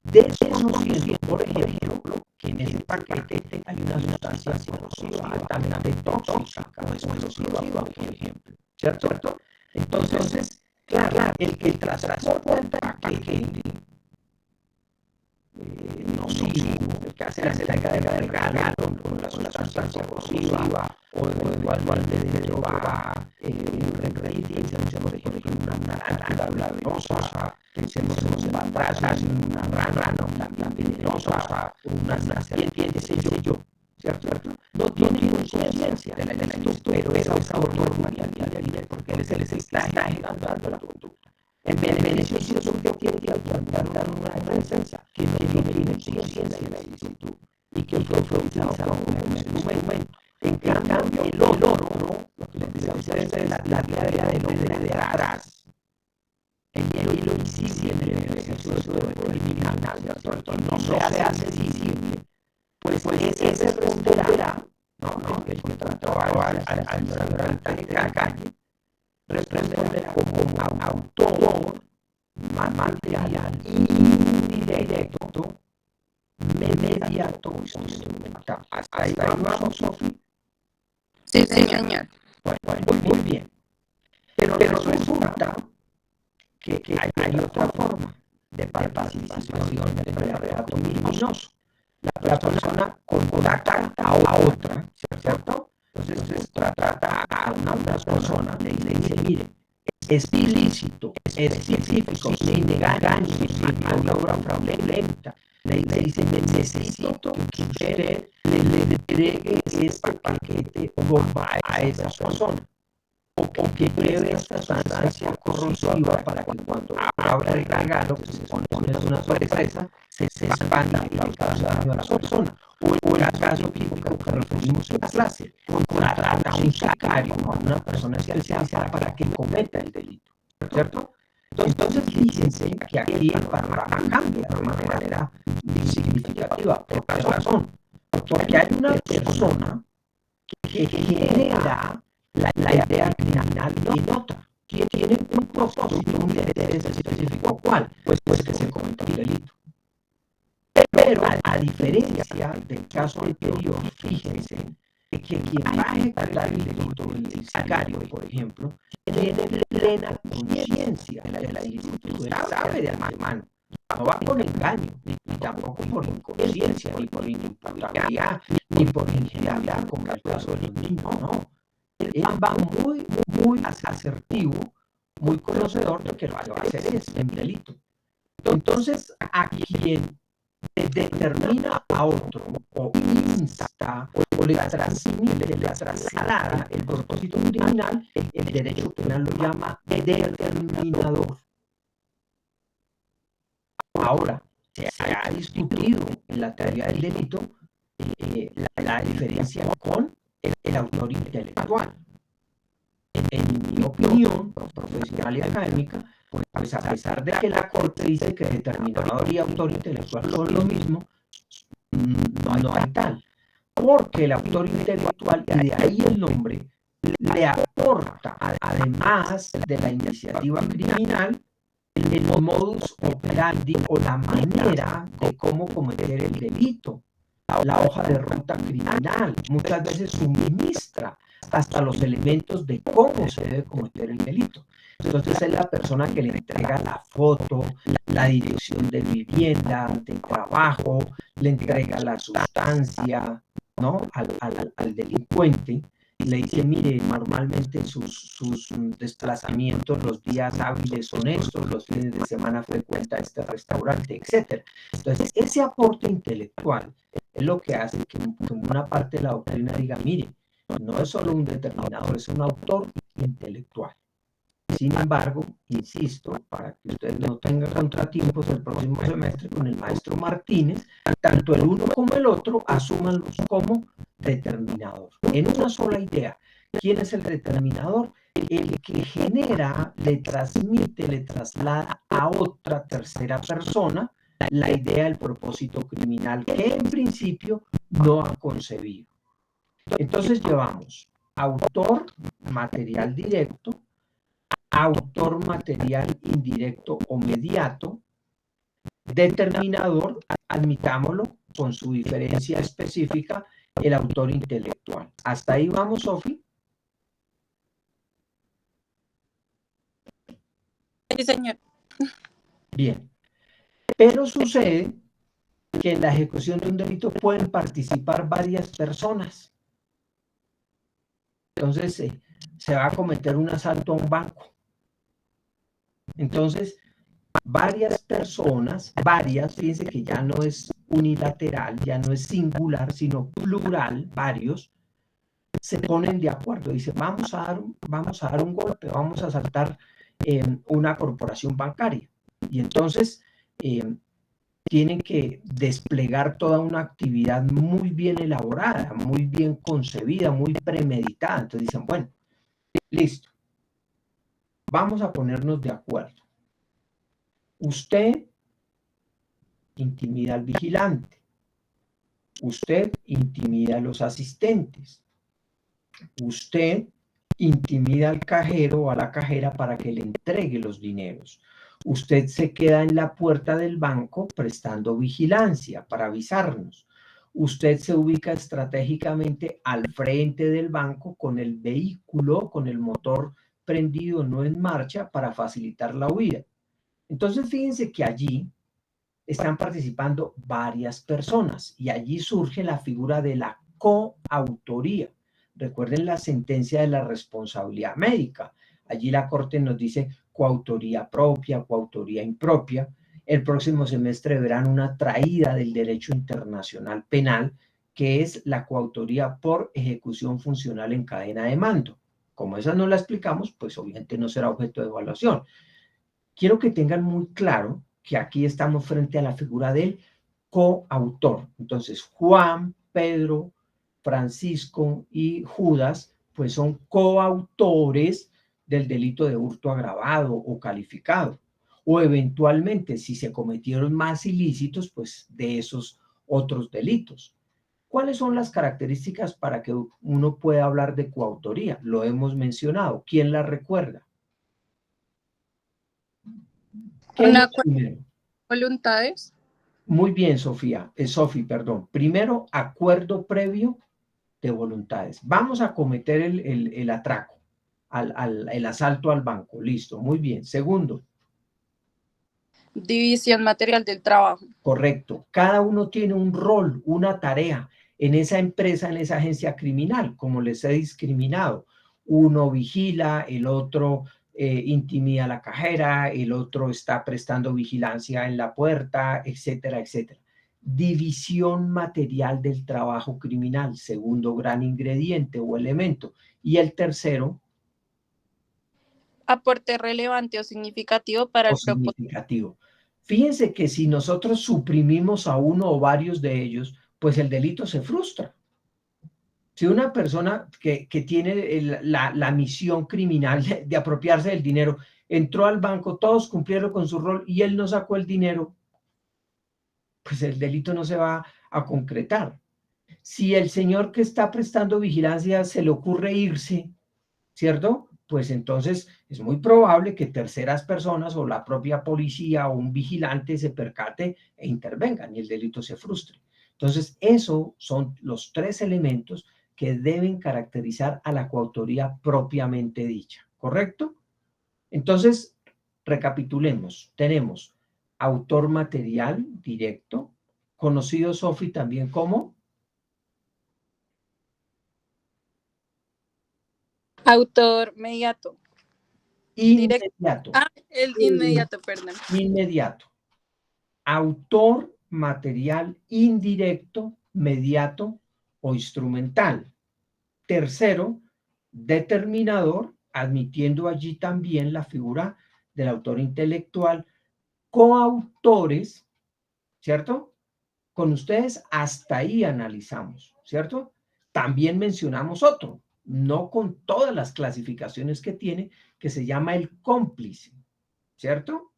Speaker 1: Desconociendo, por ejemplo, que en ese paquete hay una sustancia corrosiva altamente tóxica, como explosiva, por ejemplo, ¿cierto? Entonces, claro, el que transporta el paquete nocivo, el que hace la carga de regalo con la sustancia corrosiva, o igualmente dentro va un reindicio, por ejemplo, una tarántula venenosa, pensemos en un batrazo, una rana, también venenosa, una serpiente, qué sé yo, ¿cierto? No tiene conciencia de la ilícito, pero es autor material, porque él se les está ejecutando la conducta. En beneficio de que tiene que dar una defensa que no tiene conciencia de la ilicitud y que fue utilizado como un instrumento. En cambio, el otro, lo que les decía a ustedes, es la tarea del hombre de atrás. El lo invisible en el ejercicio de criminal, ¿cierto? No se hace visible. Pues ese responderá, el que trataba al sangrante de la calle, responderá como autor material indirecto, mediato, instrumental. Hasta ahí vamos, Sofi.
Speaker 4: Sí, señor.
Speaker 1: Bueno, muy bien. Pero resulta que hay otra forma de participación del relato luminoso. La persona contacta a otra, ¿cierto? Entonces trata a una persona, le dice, mire, es ilícito, específico, sin engaño, sin obra fraudulenta. Le dice, necesito que usted le entregue este paquete bomba a esa persona. O que lleve esta sustancia corrosiva para que cuando abra el regalo, que se supone que es una sorpresa, se expanda y le cause daño a la persona. O el caso típico que referimos en la clase, contratar a un sicario o a una persona especializada para que cometa el delito, ¿cierto? Entonces, fíjense que aquí el panorama cambia de una manera significativa. ¿Por qué razón? Porque hay una persona que genera la la idea criminal en otra. Tiene un propósito, un interés específico. ¿Cuál? Pues que se cometa un delito. Pero a diferencia del caso anterior, fíjense que quien va a ejecutar el delito, el sicario, por ejemplo, tiene plena conciencia de la ilicitud. Él sabe de antemano. No va por engaño, ni tampoco por inconsciencia, ni por inimputabilidad, ni por ingenuidad, como el caso de los niños, no. Él va muy asertivo, muy conocedor de que lo que va a hacer es un delito. Entonces, a quien determina a otro, o insta, o le transmite, le traslada el propósito criminal, el derecho penal lo llama determinador. Ahora, se ha discutido en la teoría del delito la diferencia con el autor intelectual. En mi opinión profesional y académica, pues a pesar de que la Corte dice que determinador y autor intelectual son lo mismo, no hay tal. Porque el autor intelectual, y de ahí el nombre, le aporta, además de la iniciativa criminal, el modus operandi o la manera de cómo cometer el delito, la hoja de ruta criminal, muchas veces suministra hasta los elementos de cómo se debe cometer el delito. Entonces es la persona que le entrega la foto, la dirección de vivienda, de trabajo, le entrega la sustancia, ¿no? al delincuente. Le dice, mire, normalmente sus desplazamientos, los días hábiles son estos, los fines de semana frecuenta este restaurante, etc. Entonces, ese aporte intelectual es lo que hace que una parte de la doctrina diga, mire, no es solo un determinador, es un autor intelectual. Sin embargo, insisto, para que ustedes no tengan contratiempos el próximo semestre con el maestro Martínez, tanto el uno como el otro asúmanlos como determinador. En una sola idea, ¿quién es el determinador? El que genera, le transmite, le traslada a otra tercera persona la idea del propósito criminal que en principio no ha concebido. Entonces llevamos autor, material directo, autor material indirecto o mediato, determinador, admitámoslo, con su diferencia específica, el autor intelectual. ¿Hasta ahí vamos, Sofi?
Speaker 4: Sí, señor.
Speaker 1: Bien. Pero sucede que en la ejecución de un delito pueden participar varias personas. Entonces, se va a cometer un asalto a un banco. Entonces, varias personas, fíjense que ya no es unilateral, ya no es singular, sino plural, varios, se ponen de acuerdo. Dicen, vamos a dar un golpe, vamos a asaltar una corporación bancaria. Y entonces tienen que desplegar toda una actividad muy bien elaborada, muy bien concebida, muy premeditada. Entonces dicen, bueno, listo, vamos a ponernos de acuerdo. Usted intimida al vigilante. Usted intimida a los asistentes. Usted intimida al cajero o a la cajera para que le entregue los dineros. Usted se queda en la puerta del banco prestando vigilancia para avisarnos. Usted se ubica estratégicamente al frente del banco con el vehículo, con el motor prendido, no en marcha, para facilitar la huida. Entonces, fíjense que allí están participando varias personas y allí surge la figura de la coautoría. Recuerden la sentencia de la responsabilidad médica. Allí la Corte nos dice coautoría propia, coautoría impropia. El próximo semestre verán una traída del derecho internacional penal, que es la coautoría por ejecución funcional en cadena de mando. Como esa no la explicamos, pues obviamente no será objeto de evaluación. Quiero que tengan muy claro que aquí estamos frente a la figura del coautor. Entonces, Juan, Pedro, Francisco y Judas, pues son coautores del delito de hurto agravado o calificado. O eventualmente, si se cometieron más ilícitos, pues de esos otros delitos. ¿Cuáles son las características para que uno pueda hablar de coautoría? Lo hemos mencionado. ¿Quién la recuerda? ¿Qué es
Speaker 4: Un
Speaker 1: lo
Speaker 4: acuerdo
Speaker 1: primero?
Speaker 4: de voluntades.
Speaker 1: Muy bien, Sofi, perdón. Primero, acuerdo previo de voluntades. Vamos a cometer el atraco, el asalto al banco. Listo, muy bien. Segundo,
Speaker 4: División material del trabajo.
Speaker 1: correcto. Cada uno tiene un rol, una tarea en esa empresa, en esa agencia criminal, como les he discriminado. Uno vigila, el otro intimida a la cajera, el otro está prestando vigilancia en la puerta, etcétera, etcétera. División material del trabajo criminal, segundo gran ingrediente o elemento. Y el tercero,
Speaker 4: Aporte relevante o significativo para
Speaker 1: o
Speaker 4: el propósito.
Speaker 1: significativo. Fíjense que si nosotros suprimimos a uno o varios de ellos, pues el delito se frustra. Si una persona que tiene la misión criminal de apropiarse del dinero, entró al banco, todos cumplieron con su rol y él no sacó el dinero, pues el delito no se va a concretar. Si el señor que está prestando vigilancia se le ocurre irse, ¿cierto? Pues entonces es muy probable que terceras personas o la propia policía o un vigilante se percate e intervengan y el delito se frustre. Entonces, esos son los tres elementos que deben caracterizar a la coautoría propiamente dicha, ¿correcto? Entonces, recapitulemos. Tenemos autor material directo, conocido, Sofi, también como
Speaker 4: Autor mediato. Directo.
Speaker 1: inmediato.
Speaker 4: El inmediato, perdón.
Speaker 1: Inmediato. Autor material indirecto, mediato o instrumental. Tercero, determinador, admitiendo allí también la figura del autor intelectual. Coautores, ¿cierto? Con ustedes hasta ahí analizamos, ¿cierto? También mencionamos otro, no con todas las clasificaciones que tiene, que se llama el cómplice, ¿cierto?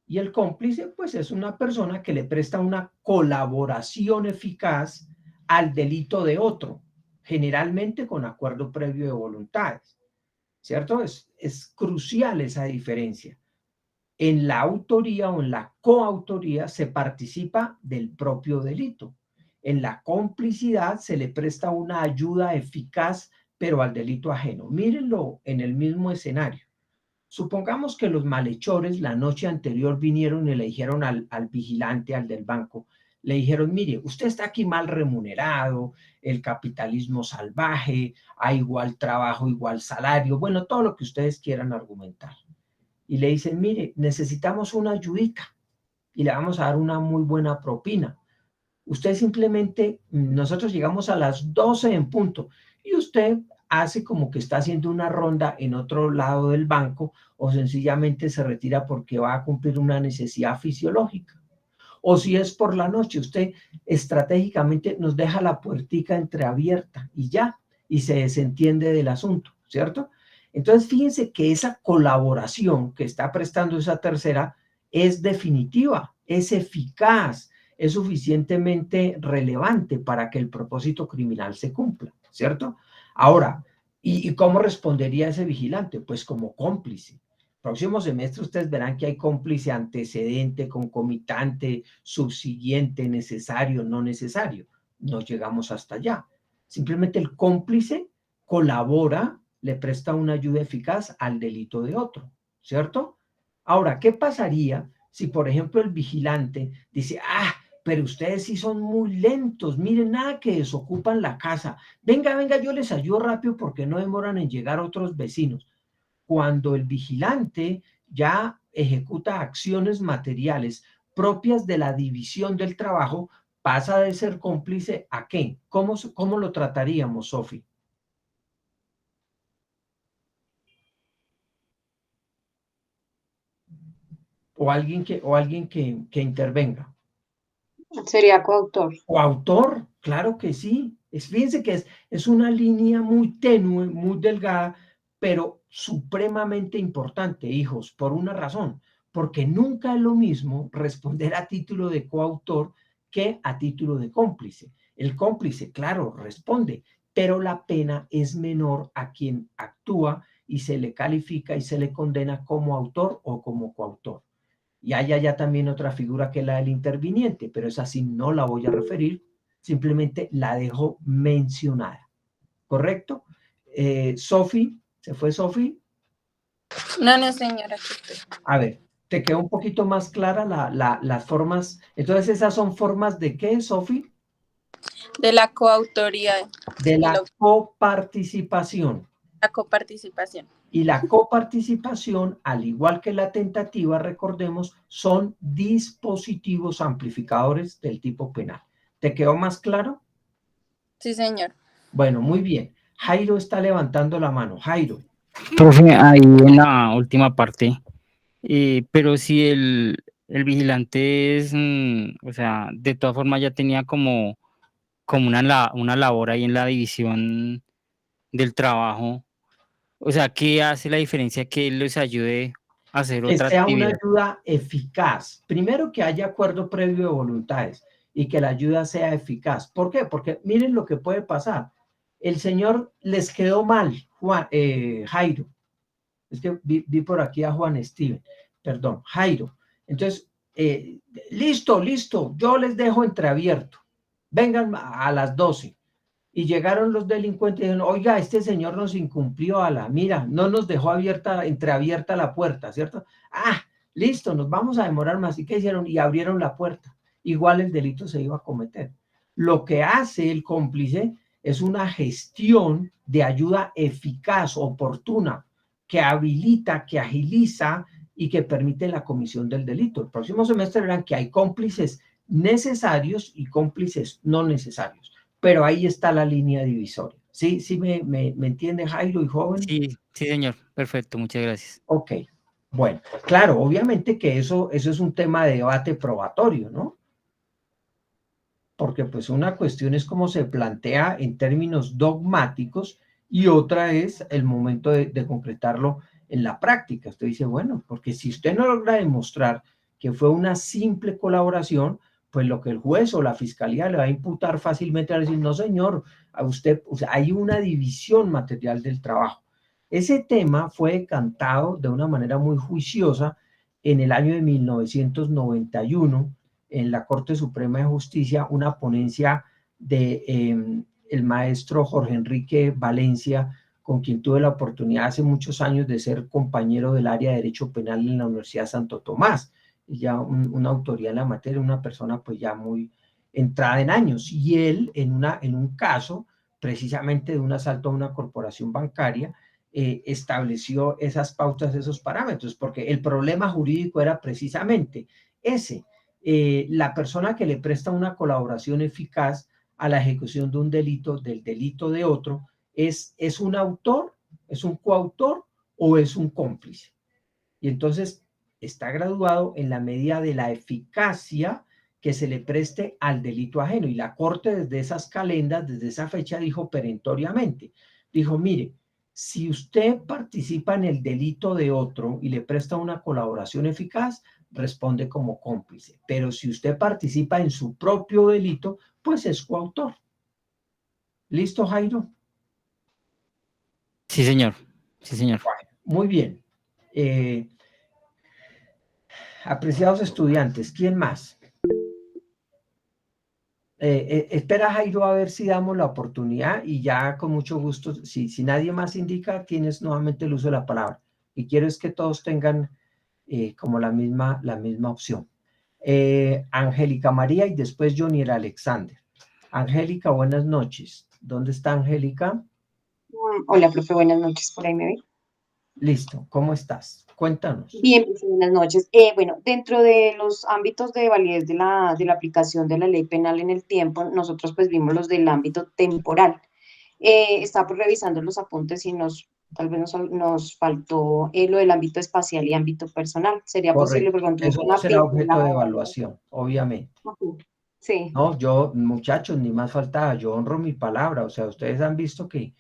Speaker 1: Y el cómplice, pues, es una persona que le presta una colaboración eficaz al delito de otro, generalmente con acuerdo previo de voluntades, ¿cierto? Es crucial esa diferencia. En la autoría o en la coautoría se participa del propio delito. En la complicidad se le presta una ayuda eficaz, pero al delito ajeno. Mírenlo en el mismo escenario. Supongamos que los malhechores la noche anterior vinieron y le dijeron al vigilante, al del banco, le dijeron, mire, usted está aquí mal remunerado, el capitalismo salvaje, hay igual trabajo, igual salario, bueno, todo lo que ustedes quieran argumentar. Y le dicen, mire, necesitamos una ayudita y le vamos a dar una muy buena propina. Usted simplemente, nosotros llegamos a las 12 en punto y usted hace como que está haciendo una ronda en otro lado del banco o sencillamente se retira porque va a cumplir una necesidad fisiológica. O si es por la noche, usted estratégicamente nos deja la puertica entreabierta y ya, y se desentiende del asunto, ¿cierto? Entonces, fíjense que esa colaboración que está prestando esa tercera es definitiva, es eficaz, es suficientemente relevante para que el propósito criminal se cumpla, ¿cierto? Ahora, ¿y cómo respondería ese vigilante? Pues como cómplice. Próximo semestre ustedes verán que hay cómplice antecedente, concomitante, subsiguiente, necesario, no necesario. No llegamos hasta allá. Simplemente el cómplice colabora, le presta una ayuda eficaz al delito de otro, ¿cierto? Ahora, ¿qué pasaría si, por ejemplo, el vigilante dice, pero ustedes sí son muy lentos, miren, nada que desocupan la casa, venga, yo les ayudo rápido porque no demoran en llegar otros vecinos? Cuando el vigilante ya ejecuta acciones materiales propias de la división del trabajo, pasa de ser cómplice a ¿qué? ¿Cómo lo trataríamos, Sofi? O alguien que intervenga.
Speaker 5: Sería coautor.
Speaker 1: O autor, claro que sí. Fíjense que es una línea muy tenue, muy delgada, pero supremamente importante, hijos, por una razón, porque nunca es lo mismo responder a título de coautor que a título de cómplice. El cómplice, claro, responde, pero la pena es menor a quien actúa y se le califica y se le condena como autor o como coautor. Y hay allá también otra figura que es la del interviniente, pero esa sí no la voy a referir, simplemente la dejo mencionada. ¿Correcto? Sofi, ¿se fue Sofi?
Speaker 4: No, señora. Aquí estoy.
Speaker 1: A ver, ¿te quedó un poquito más clara las formas? Entonces, ¿esas son formas de qué, Sofi?
Speaker 4: De la coautoría,
Speaker 1: De la coparticipación.
Speaker 4: la coparticipación.
Speaker 1: Y la coparticipación, al igual que la tentativa, recordemos, son dispositivos amplificadores del tipo penal. ¿Te quedó más claro?
Speaker 4: Sí, señor.
Speaker 1: Bueno, muy bien. Jairo está levantando la mano. Jairo.
Speaker 3: Profe, ahí en la última parte, pero si el vigilante es, o sea, de todas formas ya tenía como una labor ahí en la división del trabajo, o sea, ¿qué hace la diferencia que él les ayude a hacer
Speaker 1: Que
Speaker 3: otra
Speaker 1: sea una
Speaker 3: actividad?
Speaker 1: ayuda eficaz. Primero, que haya acuerdo previo de voluntades y que la ayuda sea eficaz. ¿Por qué? Porque miren lo que puede pasar. El señor les quedó mal, Jairo. Es que vi por aquí a Juan Steven. Perdón, Jairo. Entonces, listo, yo les dejo entreabierto. Vengan a las 12. Y llegaron los delincuentes y dijeron, oiga, este señor nos incumplió mira, no nos dejó entreabierta la puerta, ¿cierto? Ah, listo, nos vamos a demorar más. ¿Y qué hicieron? Y abrieron la puerta. Igual el delito se iba a cometer. Lo que hace el cómplice es una gestión de ayuda eficaz, oportuna, que habilita, que agiliza y que permite la comisión del delito. El próximo semestre verán que hay cómplices necesarios y cómplices no necesarios. Pero ahí está la línea divisoria. ¿Sí, me entiende Jairo y joven?
Speaker 3: Sí, señor, perfecto, muchas gracias.
Speaker 1: Ok, bueno, claro, obviamente que eso es un tema de debate probatorio, ¿no? Porque pues una cuestión es cómo se plantea en términos dogmáticos y otra es el momento de concretarlo en la práctica. Usted dice, bueno, porque si usted no logra demostrar que fue una simple colaboración, pues lo que el juez o la fiscalía le va a imputar fácilmente a decir, no señor, a usted, o sea, hay una división material del trabajo. Ese tema fue decantado de una manera muy juiciosa en el año de 1991 en la Corte Suprema de Justicia, una ponencia de el maestro Jorge Enrique Valencia, con quien tuve la oportunidad hace muchos años de ser compañero del área de Derecho Penal en la Universidad Santo Tomás, ya una autoridad en la materia, una persona pues ya muy entrada en años, y él en un caso precisamente de un asalto a una corporación bancaria, estableció esas pautas, esos parámetros, porque el problema jurídico era precisamente ese, la persona que le presta una colaboración eficaz a la ejecución de un delito, del delito de otro, ¿es un autor, es un coautor o es un cómplice? Y entonces está graduado en la medida de la eficacia que se le preste al delito ajeno. Y la Corte desde esas calendas, desde esa fecha, dijo perentoriamente, dijo, mire, si usted participa en el delito de otro y le presta una colaboración eficaz, responde como cómplice. Pero si usted participa en su propio delito, pues es coautor. ¿Listo, Jairo?
Speaker 3: Sí, señor. Sí, señor.
Speaker 1: Muy bien. Apreciados estudiantes, ¿quién más? Espera, Jairo, a ver si damos la oportunidad y ya con mucho gusto, si nadie más indica, tienes nuevamente el uso de la palabra. Y quiero es que todos tengan como la misma opción. Angélica María y después Jonier Alexander. Angélica, buenas noches. ¿Dónde está Angélica?
Speaker 5: Hola, profe, buenas noches, por ahí me ve.
Speaker 1: Listo, ¿cómo estás? Cuéntanos.
Speaker 5: Bien, profe, buenas noches. Bueno, dentro de los ámbitos de validez de la aplicación de la ley penal en el tiempo, nosotros pues vimos los del ámbito temporal. Estaba pues revisando los apuntes y tal vez nos faltó lo del ámbito espacial y ámbito personal. ¿Sería posible, por
Speaker 1: Correcto.
Speaker 5: ejemplo,
Speaker 1: Eso no
Speaker 5: una
Speaker 1: será objeto de
Speaker 5: pincelada?
Speaker 1: evaluación, obviamente.
Speaker 5: Sí.
Speaker 1: No, yo, muchachos, ni más faltaba, yo honro mi palabra, o sea, ustedes han visto que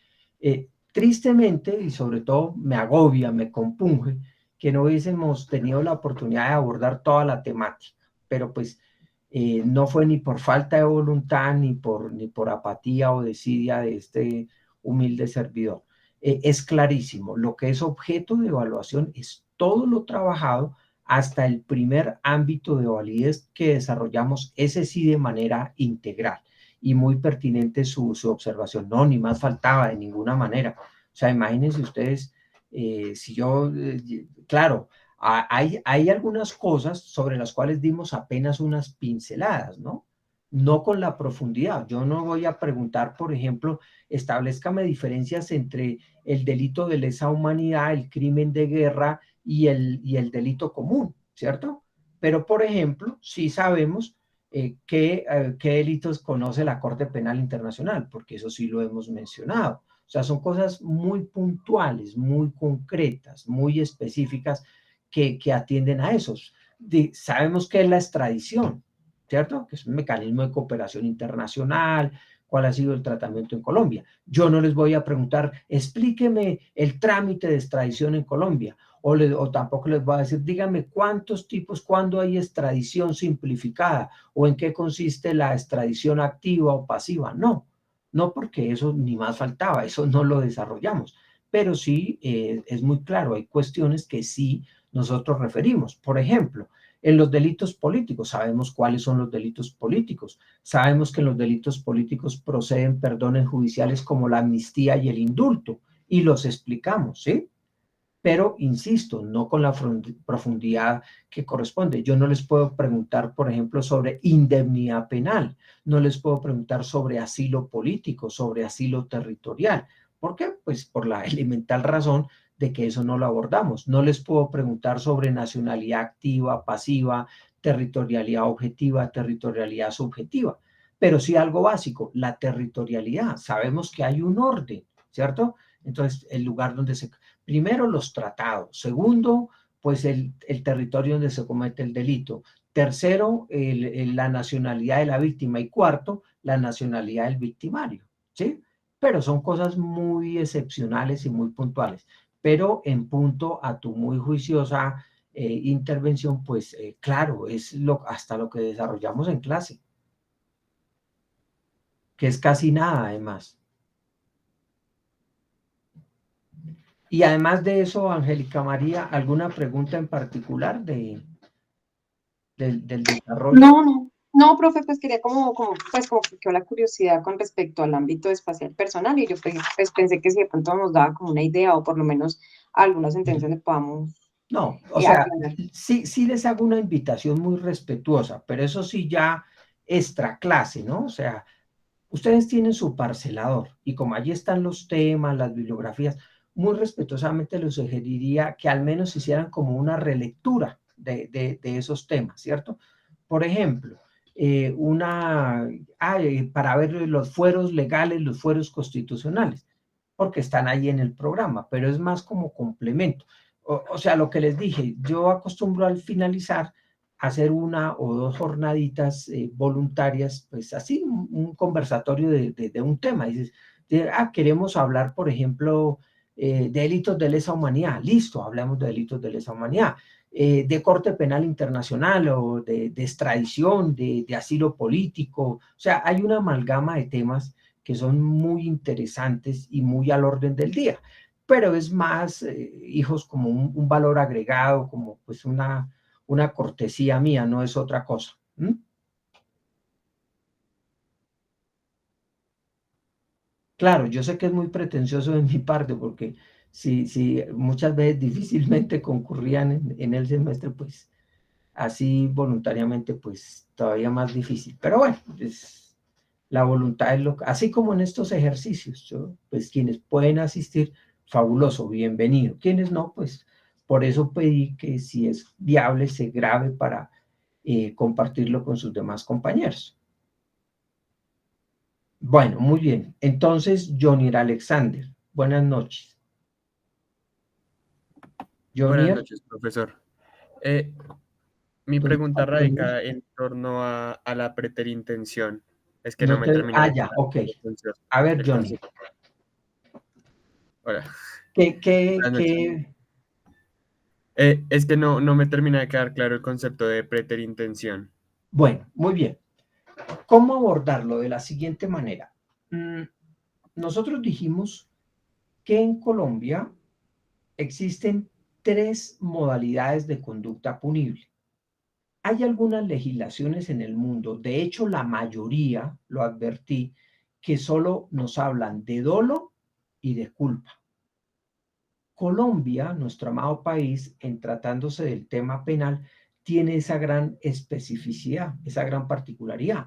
Speaker 1: tristemente, y sobre todo me agobia, me compunge, que no hubiésemos tenido la oportunidad de abordar toda la temática, pero pues No fue ni por falta de voluntad, ni por apatía o desidia de este humilde servidor. Es clarísimo, lo que es objeto de evaluación es todo lo trabajado hasta el primer ámbito de validez que desarrollamos, ese sí de manera integral. Y muy pertinente su observación. No, ni más faltaba de ninguna manera. O sea, imagínense ustedes, si yo, claro, hay algunas cosas sobre las cuales dimos apenas unas pinceladas, ¿no? No con la profundidad. Yo no voy a preguntar, por ejemplo, establezcame diferencias entre el delito de lesa humanidad, el crimen de guerra y el delito común, ¿cierto? Pero, por ejemplo, sí sabemos qué delitos conoce la Corte Penal Internacional, porque eso sí lo hemos mencionado. O sea, son cosas muy puntuales, muy concretas, muy específicas que atienden a esos. Sabemos qué es la extradición, ¿cierto? Que es un mecanismo de cooperación internacional, cuál ha sido el tratamiento en Colombia. Yo no les voy a preguntar, explíqueme el trámite de extradición en Colombia, o tampoco les voy a decir, dígame cuántos tipos, cuándo hay extradición simplificada, o en qué consiste la extradición activa o pasiva. No, no porque eso ni más faltaba, eso no lo desarrollamos, pero sí es muy claro, hay cuestiones que sí nosotros referimos. Por ejemplo, en los delitos políticos, sabemos cuáles son los delitos políticos, sabemos que en los delitos políticos proceden perdones judiciales como la amnistía y el indulto, y los explicamos, ¿sí? Pero, insisto, no con la profundidad que corresponde. Yo no les puedo preguntar, por ejemplo, sobre indemnidad penal, no les puedo preguntar sobre asilo político, sobre asilo territorial. ¿Por qué? Pues por la elemental razón de que eso no lo abordamos. No les puedo preguntar sobre nacionalidad activa, pasiva, territorialidad objetiva, territorialidad subjetiva, pero sí algo básico, la territorialidad. Sabemos que hay un orden, ¿cierto? Entonces, el lugar donde se... Primero, los tratados. Segundo, pues el territorio donde se comete el delito. Tercero, la nacionalidad de la víctima. Y cuarto, la nacionalidad del victimario, ¿sí? Pero son cosas muy excepcionales y muy puntuales. Pero en punto a tu muy juiciosa intervención, pues claro, es hasta lo que desarrollamos en clase, que es casi nada además. Y además de eso, Angélica María, ¿alguna pregunta en particular del desarrollo?
Speaker 5: No, profe, pues quería como que quedó la curiosidad con respecto al ámbito espacial personal y yo pues pensé que si de pronto nos daba como una idea o por lo menos alguna sentencia le podamos
Speaker 1: No, o sea,
Speaker 5: aclarar.
Speaker 1: sí les hago una invitación muy respetuosa, pero eso sí ya extra clase, ¿no? O sea, ustedes tienen su parcelador y como allí están los temas, las bibliografías, muy respetuosamente les sugeriría que al menos hicieran como una relectura de esos temas, ¿cierto? Por ejemplo, para ver los fueros legales, los fueros constitucionales, porque están ahí en el programa, pero es más como complemento. O sea, lo que les dije, yo acostumbro al finalizar hacer una o dos jornaditas voluntarias, pues así, un conversatorio de un tema. Dices, queremos hablar, por ejemplo, de delitos de lesa humanidad. Listo, hablamos de delitos de lesa humanidad. De Corte Penal Internacional o de extradición, de asilo político. O sea, hay una amalgama de temas que son muy interesantes y muy al orden del día. Pero es más, hijos, como un valor agregado, como pues una cortesía mía, no es otra cosa. ¿Mm? Claro, yo sé que es muy pretencioso de mi parte, porque si muchas veces difícilmente concurrían en el semestre, pues así voluntariamente, pues todavía más difícil. Pero bueno, la voluntad es así como en estos ejercicios, pues quienes pueden asistir, fabuloso, bienvenido. Quienes no, pues por eso pedí que si es viable se grabe para compartirlo con sus demás compañeros. Bueno, muy bien. Entonces, Jonier Alexander, buenas noches.
Speaker 6: Buenas
Speaker 1: Jonier.
Speaker 6: noches, profesor. Mi pregunta radica en torno a la preterintención. Es que no me termina de
Speaker 1: Ya,
Speaker 6: quedar
Speaker 1: ok.
Speaker 6: el concepto.
Speaker 1: A ver,
Speaker 6: el
Speaker 1: Johnny.
Speaker 6: concepto. Hola.
Speaker 1: ¿Qué?
Speaker 6: Buenas noches. Es que no me termina de quedar claro el concepto de preterintención.
Speaker 1: Bueno, muy bien. ¿Cómo abordarlo? De la siguiente manera. Nosotros dijimos que en Colombia existen 3 modalidades de conducta punible. Hay algunas legislaciones en el mundo, de hecho la mayoría, lo advertí, que solo nos hablan de dolo y de culpa. Colombia, nuestro amado país, en tratándose del tema penal, tiene esa gran especificidad, esa gran particularidad.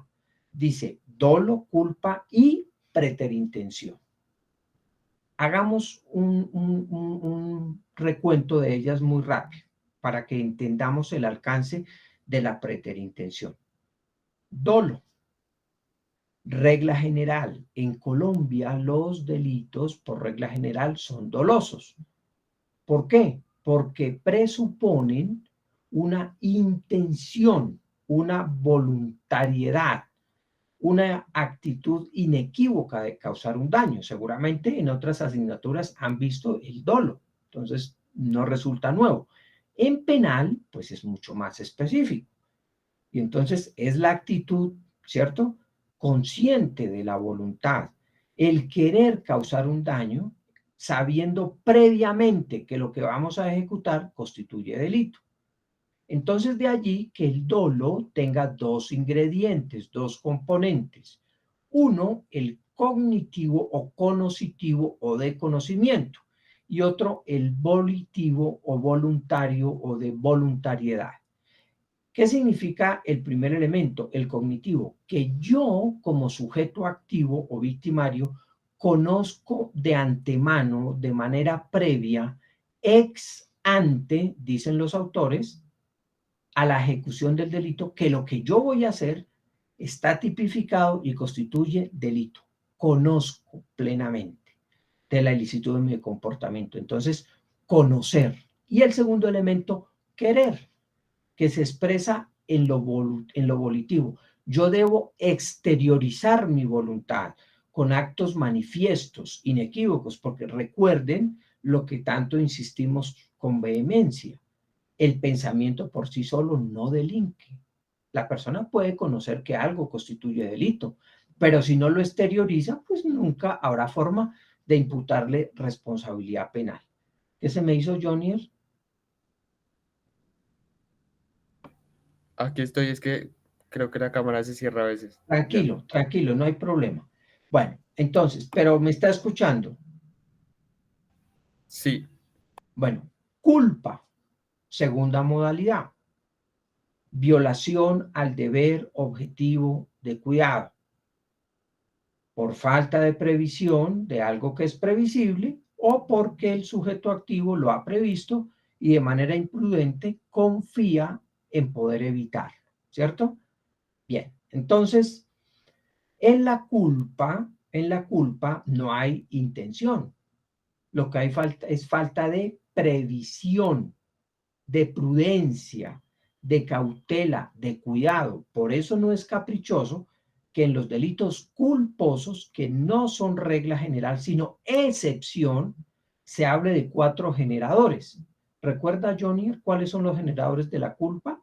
Speaker 1: Dice dolo, culpa y preterintención. Hagamos un recuento de ellas muy rápido para que entendamos el alcance de la preterintención. Dolo. Regla general. En Colombia los delitos por regla general son dolosos. ¿Por qué? Porque presuponen una intención, una voluntariedad, una actitud inequívoca de causar un daño. Seguramente en otras asignaturas han visto el dolo, entonces no resulta nuevo. En penal, pues es mucho más específico. Y entonces es la actitud, ¿cierto? Consciente de la voluntad, el querer causar un daño, sabiendo previamente que lo que vamos a ejecutar constituye delito. Entonces de allí que el dolo tenga 2 ingredientes, 2 componentes. Uno, el cognitivo o conocitivo o de conocimiento, y otro, el volitivo o voluntario o de voluntariedad. ¿Qué significa el primer elemento, el cognitivo? Que yo, como sujeto activo o victimario, conozco de antemano, de manera previa, ex ante, dicen los autores, a la ejecución del delito, que lo que yo voy a hacer está tipificado y constituye delito. Conozco plenamente de la ilicitud de mi comportamiento. Entonces, conocer. Y el segundo elemento, querer, que se expresa en lo volitivo. Yo debo exteriorizar mi voluntad con actos manifiestos, inequívocos, porque recuerden lo que tanto insistimos con vehemencia. El pensamiento por sí solo no delinque. La persona puede conocer que algo constituye delito, pero si no lo exterioriza, pues nunca habrá forma de imputarle responsabilidad penal. ¿Qué se me hizo, Jonier?
Speaker 6: Aquí estoy, es que creo que la cámara se cierra a veces. Ya.
Speaker 1: Tranquilo, tranquilo, no hay problema. Bueno, entonces, pero ¿me está escuchando?
Speaker 6: Sí,
Speaker 1: Bueno, culpa, segunda modalidad. Violación al deber objetivo de cuidado. Por falta de previsión de algo que es previsible o porque el sujeto activo lo ha previsto y de manera imprudente confía en poder evitarlo, ¿cierto? Bien, entonces, en la culpa no hay intención. Lo que hay es falta de previsión, de prudencia, de cautela, de cuidado. Por eso no es caprichoso que en los delitos culposos, que no son regla general, sino excepción, se hable de 4 generadores. ¿Recuerda, Johnny, cuáles son los generadores de la culpa?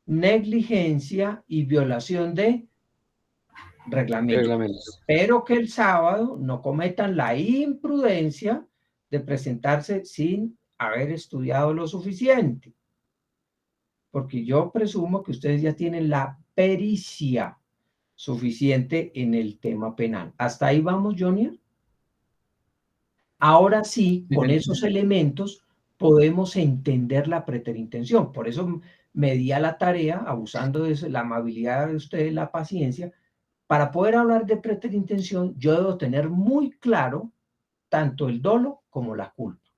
Speaker 1: Negligencia y violación de reglamentos. Pero que el sábado no cometan la imprudencia de presentarse sin haber estudiado lo suficiente. Porque yo presumo que ustedes ya tienen la pericia suficiente en el tema penal. ¿Hasta ahí vamos, Jonier? Ahora sí, con esos elementos podemos entender la preterintención. Por eso me di a la tarea, abusando de la amabilidad de ustedes, la paciencia. Para poder hablar de preterintención, yo debo tener muy claro tanto el dolo como la culpa.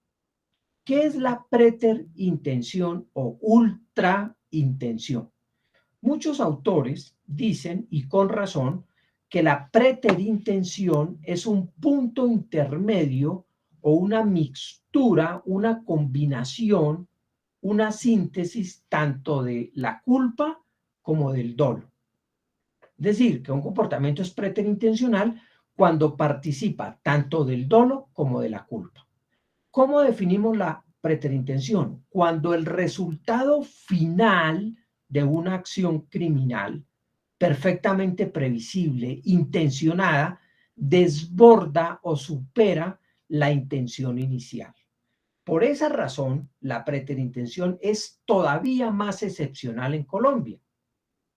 Speaker 1: ¿Qué es la preterintención o ultraintención? Muchos autores dicen, y con razón, que la preterintención es un punto intermedio o una mixtura, una combinación, una síntesis tanto de la culpa como del dolo. Es decir, que un comportamiento es preterintencional cuando participa tanto del dolo como de la culpa. ¿Cómo definimos la preterintención? Cuando el resultado final de una acción criminal perfectamente previsible, intencionada, desborda o supera la intención inicial. Por esa razón, la preterintención es todavía más excepcional en Colombia.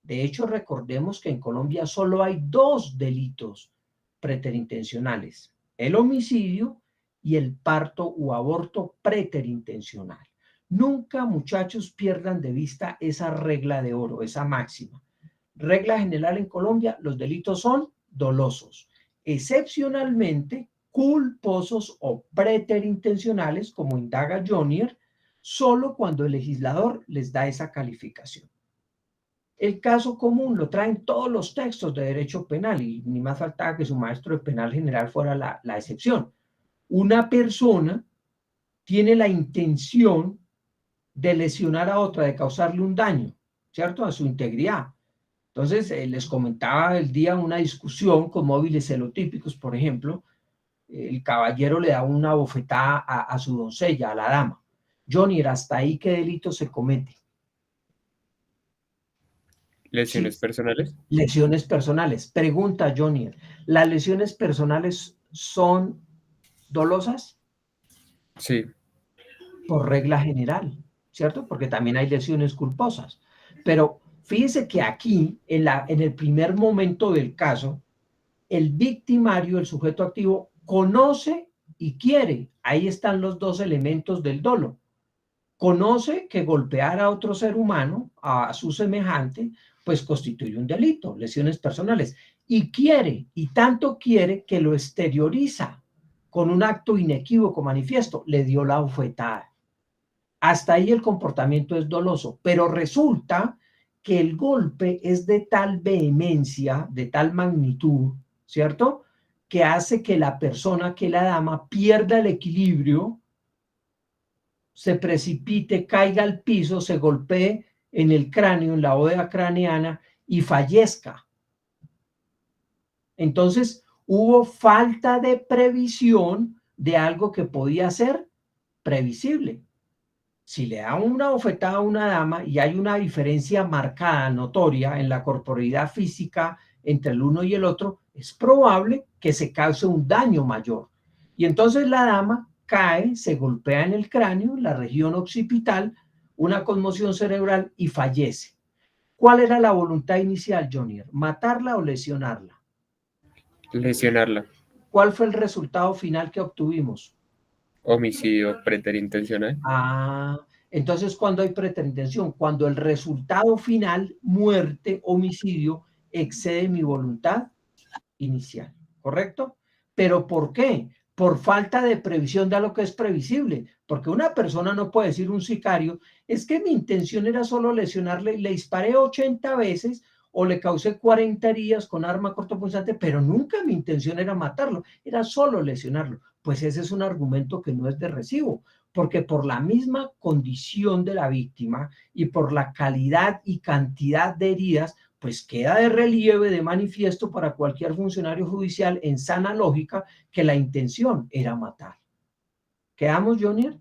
Speaker 1: De hecho, recordemos que en Colombia solo hay 2 delitos preterintencionales: el homicidio y el parto o aborto preterintencional. Nunca, muchachos, pierdan de vista esa regla de oro, esa máxima. Regla general en Colombia: los delitos son dolosos, excepcionalmente culposos o preterintencionales, como indaga Jonier, solo cuando el legislador les da esa calificación. El caso común lo traen todos los textos de derecho penal y ni más faltaba que su maestro de penal general fuera la excepción. Una persona tiene la intención de lesionar a otra, de causarle un daño, ¿cierto?, a su integridad. Entonces, les comentaba el día una discusión con móviles celotípicos, por ejemplo. El caballero le da una bofetada a su doncella, a la dama. Jonier, hasta ahí, ¿qué delito se comete?
Speaker 6: ¿Lesiones
Speaker 1: Sí,
Speaker 6: personales?
Speaker 1: lesiones personales. Pregunta, Jonier, ¿las lesiones personales son dolosas?
Speaker 6: Sí.
Speaker 1: Por regla general, ¿cierto? Porque también hay lesiones culposas. Pero fíjese que aquí, en el primer momento del caso, el victimario, el sujeto activo, conoce y quiere. Ahí están los 2 elementos del dolo. Conoce que golpear a otro ser humano, a su semejante, pues constituye un delito, lesiones personales. Y quiere, y tanto quiere, que lo exterioriza con un acto inequívoco, manifiesto. Le dio la bofetada. Hasta ahí el comportamiento es doloso, pero resulta que el golpe es de tal vehemencia, de tal magnitud, ¿cierto?, que hace que la persona, que la dama, pierda el equilibrio, se precipite, caiga al piso, se golpee en el cráneo, en la bóveda craneana, y fallezca. Entonces, hubo falta de previsión de algo que podía ser previsible. Si le da una bofetada a una dama y hay una diferencia marcada, notoria, en la corporeidad física entre el uno y el otro, es probable que se cause un daño mayor. Y entonces la dama cae, se golpea en el cráneo, en la región occipital, una conmoción cerebral y fallece. ¿Cuál era la voluntad inicial, Jonier? ¿Matarla o lesionarla?
Speaker 6: Lesionarla.
Speaker 1: ¿Cuál fue el resultado final que obtuvimos?
Speaker 6: Homicidio preterintencional.
Speaker 1: Entonces, ¿cuándo hay preterintención? Cuando el resultado final, muerte, homicidio, excede mi voluntad inicial, ¿correcto? ¿Pero por qué? Por falta de previsión de algo que es previsible, porque una persona no puede decir, un sicario, es que mi intención era solo lesionarle, le disparé 80 veces o le causé 40 heridas con arma cortopunzante, pero nunca mi intención era matarlo, era solo lesionarlo. Pues ese es un argumento que no es de recibo, porque por la misma condición de la víctima y por la calidad y cantidad de heridas, pues queda de relieve, de manifiesto para cualquier funcionario judicial en sana lógica que la intención era matar. ¿Quedamos, Jonier?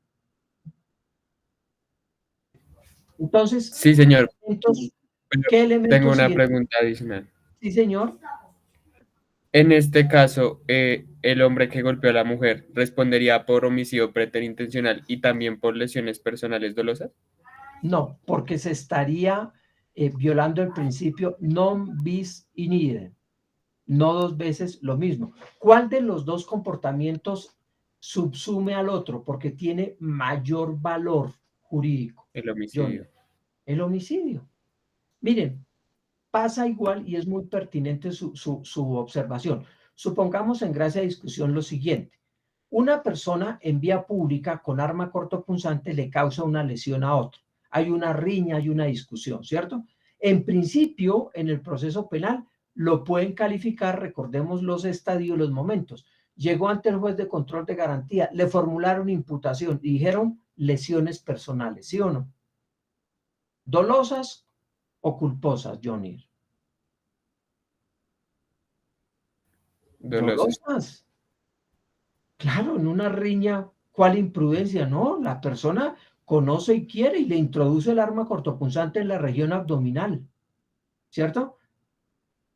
Speaker 1: Entonces,
Speaker 6: Sí, señor.
Speaker 1: ¿qué elementos
Speaker 6: Tengo una pregunta adicional.
Speaker 1: Sí, señor.
Speaker 6: En este caso, el hombre que golpeó a la mujer respondería por homicidio preterintencional y también por lesiones personales dolosas.
Speaker 1: No, porque se estaría violando el principio non bis in idem, no 2 veces lo mismo. ¿Cuál de los 2 comportamientos subsume al otro? Porque tiene mayor valor jurídico.
Speaker 6: El homicidio.
Speaker 1: El homicidio. Miren, pasa igual y es muy pertinente su observación. Supongamos, en gracia de discusión, lo siguiente. Una persona en vía pública con arma cortopunzante le causa una lesión a otro. Hay una riña, hay una discusión, ¿cierto? En principio, en el proceso penal, lo pueden calificar, recordemos los estadios, los momentos. Llegó ante el juez de control de garantía, le formularon imputación y dijeron lesiones personales, ¿sí o no? ¿Dolosas o culposas, Johnny?
Speaker 6: Dolosa.
Speaker 1: dolosas. Claro, en una riña, ¿cuál imprudencia? No, la persona conoce y quiere y le introduce el arma cortopunzante en la región abdominal, ¿cierto?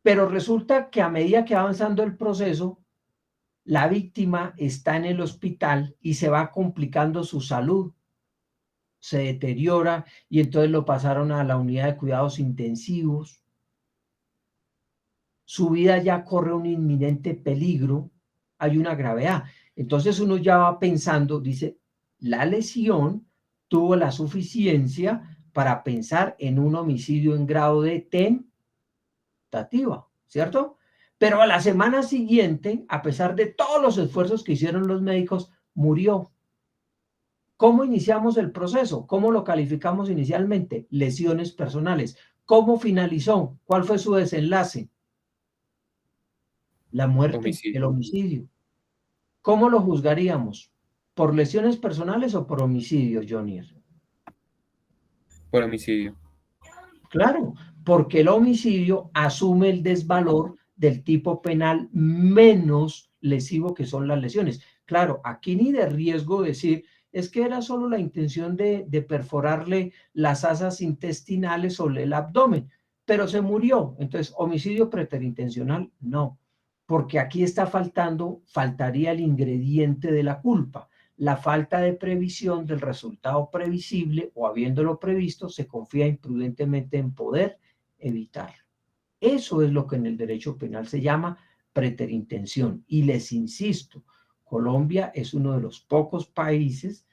Speaker 1: Pero resulta que a medida que va avanzando el proceso, la víctima está en el hospital y se va complicando su salud, se deteriora y entonces lo pasaron a la unidad de cuidados intensivos. Su vida ya corre un inminente peligro, hay una gravedad. Entonces uno ya va pensando, dice, la lesión tuvo la suficiencia para pensar en un homicidio en grado de tentativa, ¿cierto? Pero a la semana siguiente, a pesar de todos los esfuerzos que hicieron los médicos, murió. ¿Cómo iniciamos el proceso? ¿Cómo lo calificamos inicialmente? Lesiones personales. ¿Cómo finalizó? ¿Cuál fue su desenlace? La muerte,
Speaker 6: Homicidio.
Speaker 1: el homicidio. ¿Cómo lo juzgaríamos? ¿Por lesiones personales o por homicidio, Jonier?
Speaker 6: Por homicidio.
Speaker 1: Claro, porque el homicidio asume el desvalor del tipo penal menos lesivo que son las lesiones. Claro, aquí ni de riesgo decir, es que era solo la intención de perforarle las asas intestinales o el abdomen, pero se murió. Entonces, homicidio preterintencional, no, porque aquí está faltaría el ingrediente de la culpa. La falta de previsión del resultado previsible o habiéndolo previsto, se confía imprudentemente en poder evitarlo. Eso es lo que en el derecho penal se llama preterintención. Y les insisto, Colombia es uno de los pocos países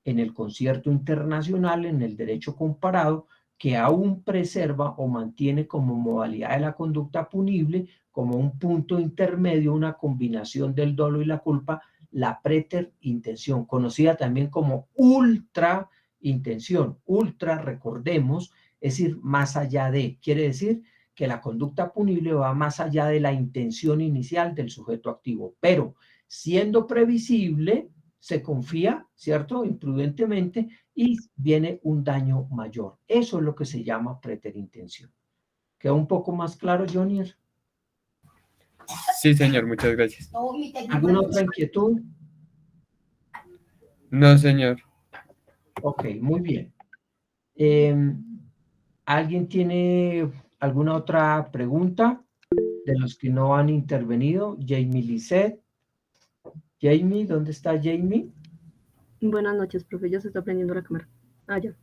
Speaker 1: en el concierto internacional, en el derecho comparado, que aún preserva o mantiene como modalidad de la conducta punible, como un punto intermedio, una combinación del dolo y la culpa, la preterintención, conocida también como ultraintención. Ultra, recordemos, es decir, más allá de, quiere decir que la conducta punible va más allá de la intención inicial del sujeto activo, pero siendo previsible, se confía, ¿cierto?, imprudentemente y viene un daño mayor. Eso es lo que se llama preterintención. ¿Queda un poco más claro, Jonier?
Speaker 6: Sí, señor, muchas gracias.
Speaker 1: ¿Alguna otra inquietud?
Speaker 6: No, señor.
Speaker 1: Ok, muy bien. ¿Alguien tiene alguna otra pregunta de los que no han intervenido? Jamie Lisset. Jamie, ¿dónde está Jamie?
Speaker 7: Buenas noches, profe. Ya se está prendiendo la cámara. Ya.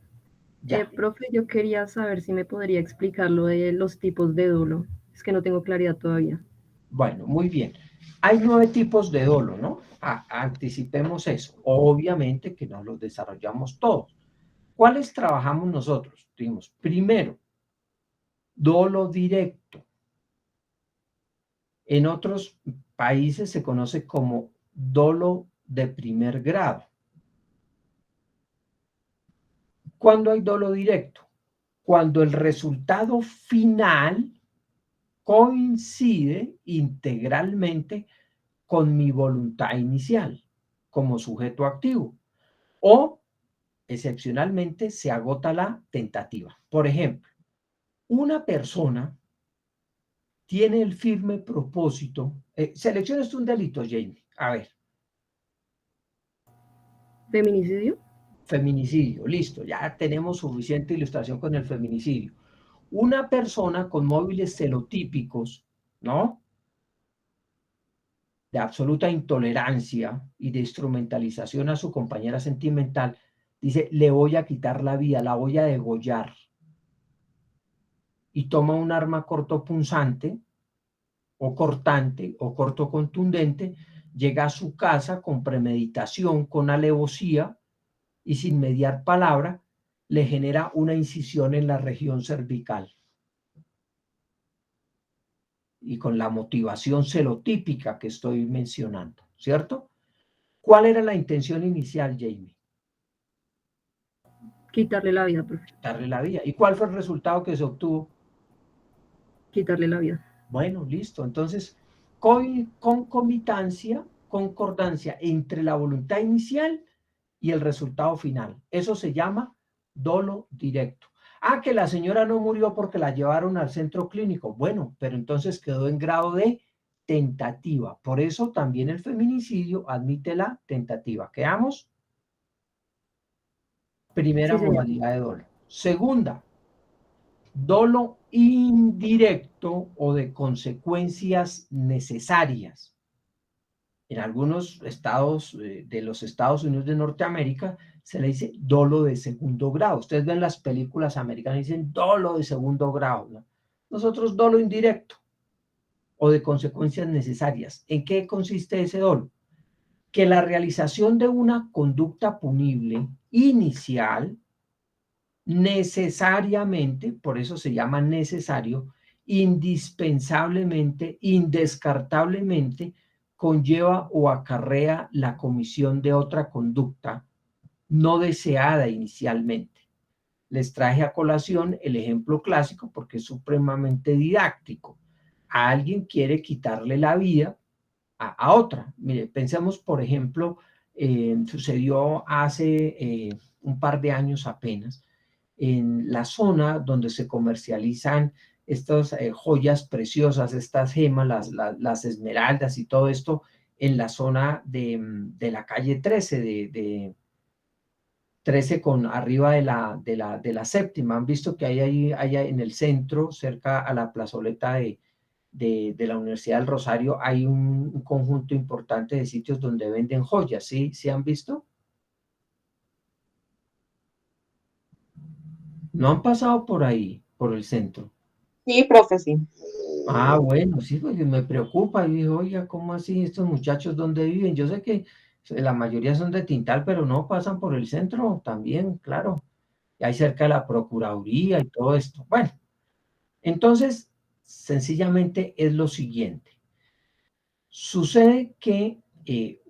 Speaker 1: Ya.
Speaker 7: Profe, yo quería saber si me podría explicar lo de los tipos de dolo. Es que no tengo claridad todavía.
Speaker 1: Bueno, muy bien. Hay 9 tipos de dolo, ¿no? Anticipemos eso. Obviamente que no los desarrollamos todos. ¿Cuáles trabajamos nosotros? Dijimos, primero, dolo directo. En otros países se conoce como dolo de primer grado. ¿Cuándo hay dolo directo? Cuando el resultado final coincide integralmente con mi voluntad inicial como sujeto activo o excepcionalmente se agota la tentativa. Por ejemplo, una persona tiene el firme propósito, selecciones un delito, Jamie, a ver.
Speaker 7: ¿Feminicidio?
Speaker 1: Feminicidio, listo, ya tenemos suficiente ilustración con el feminicidio. Una persona con móviles celotípicos, ¿no?, de absoluta intolerancia y de instrumentalización a su compañera sentimental, dice, le voy a quitar la vida, la voy a degollar. Y toma un arma cortopunzante o cortante o cortocontundente, llega a su casa con premeditación, con alevosía y sin mediar palabra, le genera una incisión en la región cervical. Y con la motivación celotípica que estoy mencionando, ¿cierto? ¿Cuál era la intención inicial, Jamie?
Speaker 7: Quitarle la vida, profe.
Speaker 1: Quitarle la vida. ¿Y cuál fue el resultado que se obtuvo?
Speaker 7: Quitarle la vida.
Speaker 1: Bueno, listo. Entonces, concordancia entre la voluntad inicial y el resultado final. Eso se llama dolo directo. Que la señora no murió porque la llevaron al centro clínico. Bueno, pero entonces quedó en grado de tentativa. Por eso también el feminicidio admite la tentativa. ¿Quedamos? Primera
Speaker 7: Sí, señor.
Speaker 1: modalidad de dolo. Segunda, dolo indirecto o de consecuencias necesarias. En algunos estados de los Estados Unidos de Norteamérica se le dice dolo de segundo grado. Ustedes ven las películas americanas y dicen dolo de segundo grado, ¿no? Nosotros dolo indirecto o de consecuencias necesarias. ¿En qué consiste ese dolo? Que la realización de una conducta punible inicial necesariamente, por eso se llama necesario, indispensablemente, indescartablemente, conlleva o acarrea la comisión de otra conducta no deseada inicialmente. Les traje a colación el ejemplo clásico porque es supremamente didáctico. A alguien quiere quitarle la vida a otra. Mire, pensemos, por ejemplo, sucedió hace un par de años apenas, en la zona donde se comercializan estas joyas preciosas, estas gemas, las esmeraldas y todo esto, en la zona de la calle 13, de 13 con arriba de la séptima. Han visto que hay en el centro, cerca a la plazoleta de la Universidad del Rosario, hay un conjunto importante de sitios donde venden joyas, ¿sí? ¿Sí han visto? ¿No han pasado por ahí, por el centro?
Speaker 5: Sí, profe, sí.
Speaker 1: Ah, bueno, sí, porque me preocupa. Y digo, oiga, ¿cómo así estos muchachos dónde viven? Yo sé que la mayoría son de Tintal, pero no pasan por el centro también, claro. Y ahí cerca de la Procuraduría y todo esto. Bueno, entonces, sencillamente es lo siguiente. Sucede que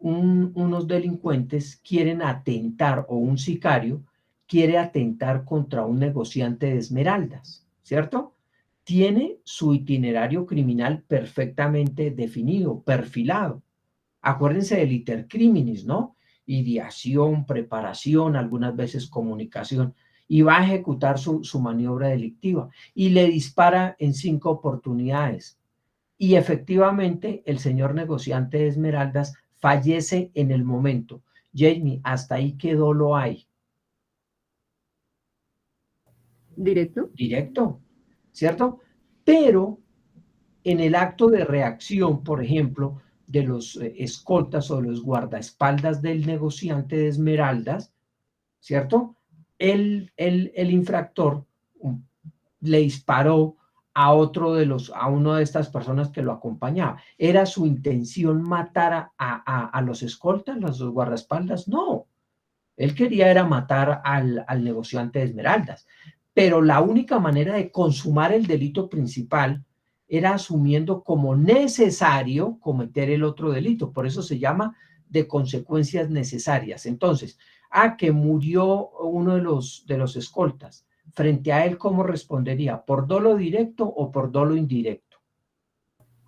Speaker 1: unos delincuentes quieren atentar, o un sicario quiere atentar contra un negociante de esmeraldas, ¿cierto? Tiene su itinerario criminal perfectamente definido, perfilado. Acuérdense del iter criminis, ¿no? Ideación, preparación, algunas veces comunicación, y va a ejecutar su maniobra delictiva y le dispara en 5 oportunidades. Y efectivamente el señor negociante de esmeraldas fallece en el momento. Jamie, hasta ahí quedó lo hay.
Speaker 7: ¿Directo?
Speaker 1: Directo, ¿cierto? Pero en el acto de reacción, por ejemplo, de los escoltas o los guardaespaldas del negociante de esmeraldas, ¿cierto? El infractor le disparó a uno de estas personas que lo acompañaba. ¿Era su intención matar a los escoltas, los guardaespaldas? No. Él quería era matar al negociante de esmeraldas. Pero la única manera de consumar el delito principal era asumiendo como necesario cometer el otro delito. Por eso se llama de consecuencias necesarias. Entonces, que murió uno de los escoltas. Frente a él, ¿cómo respondería? ¿Por dolo directo o por dolo indirecto?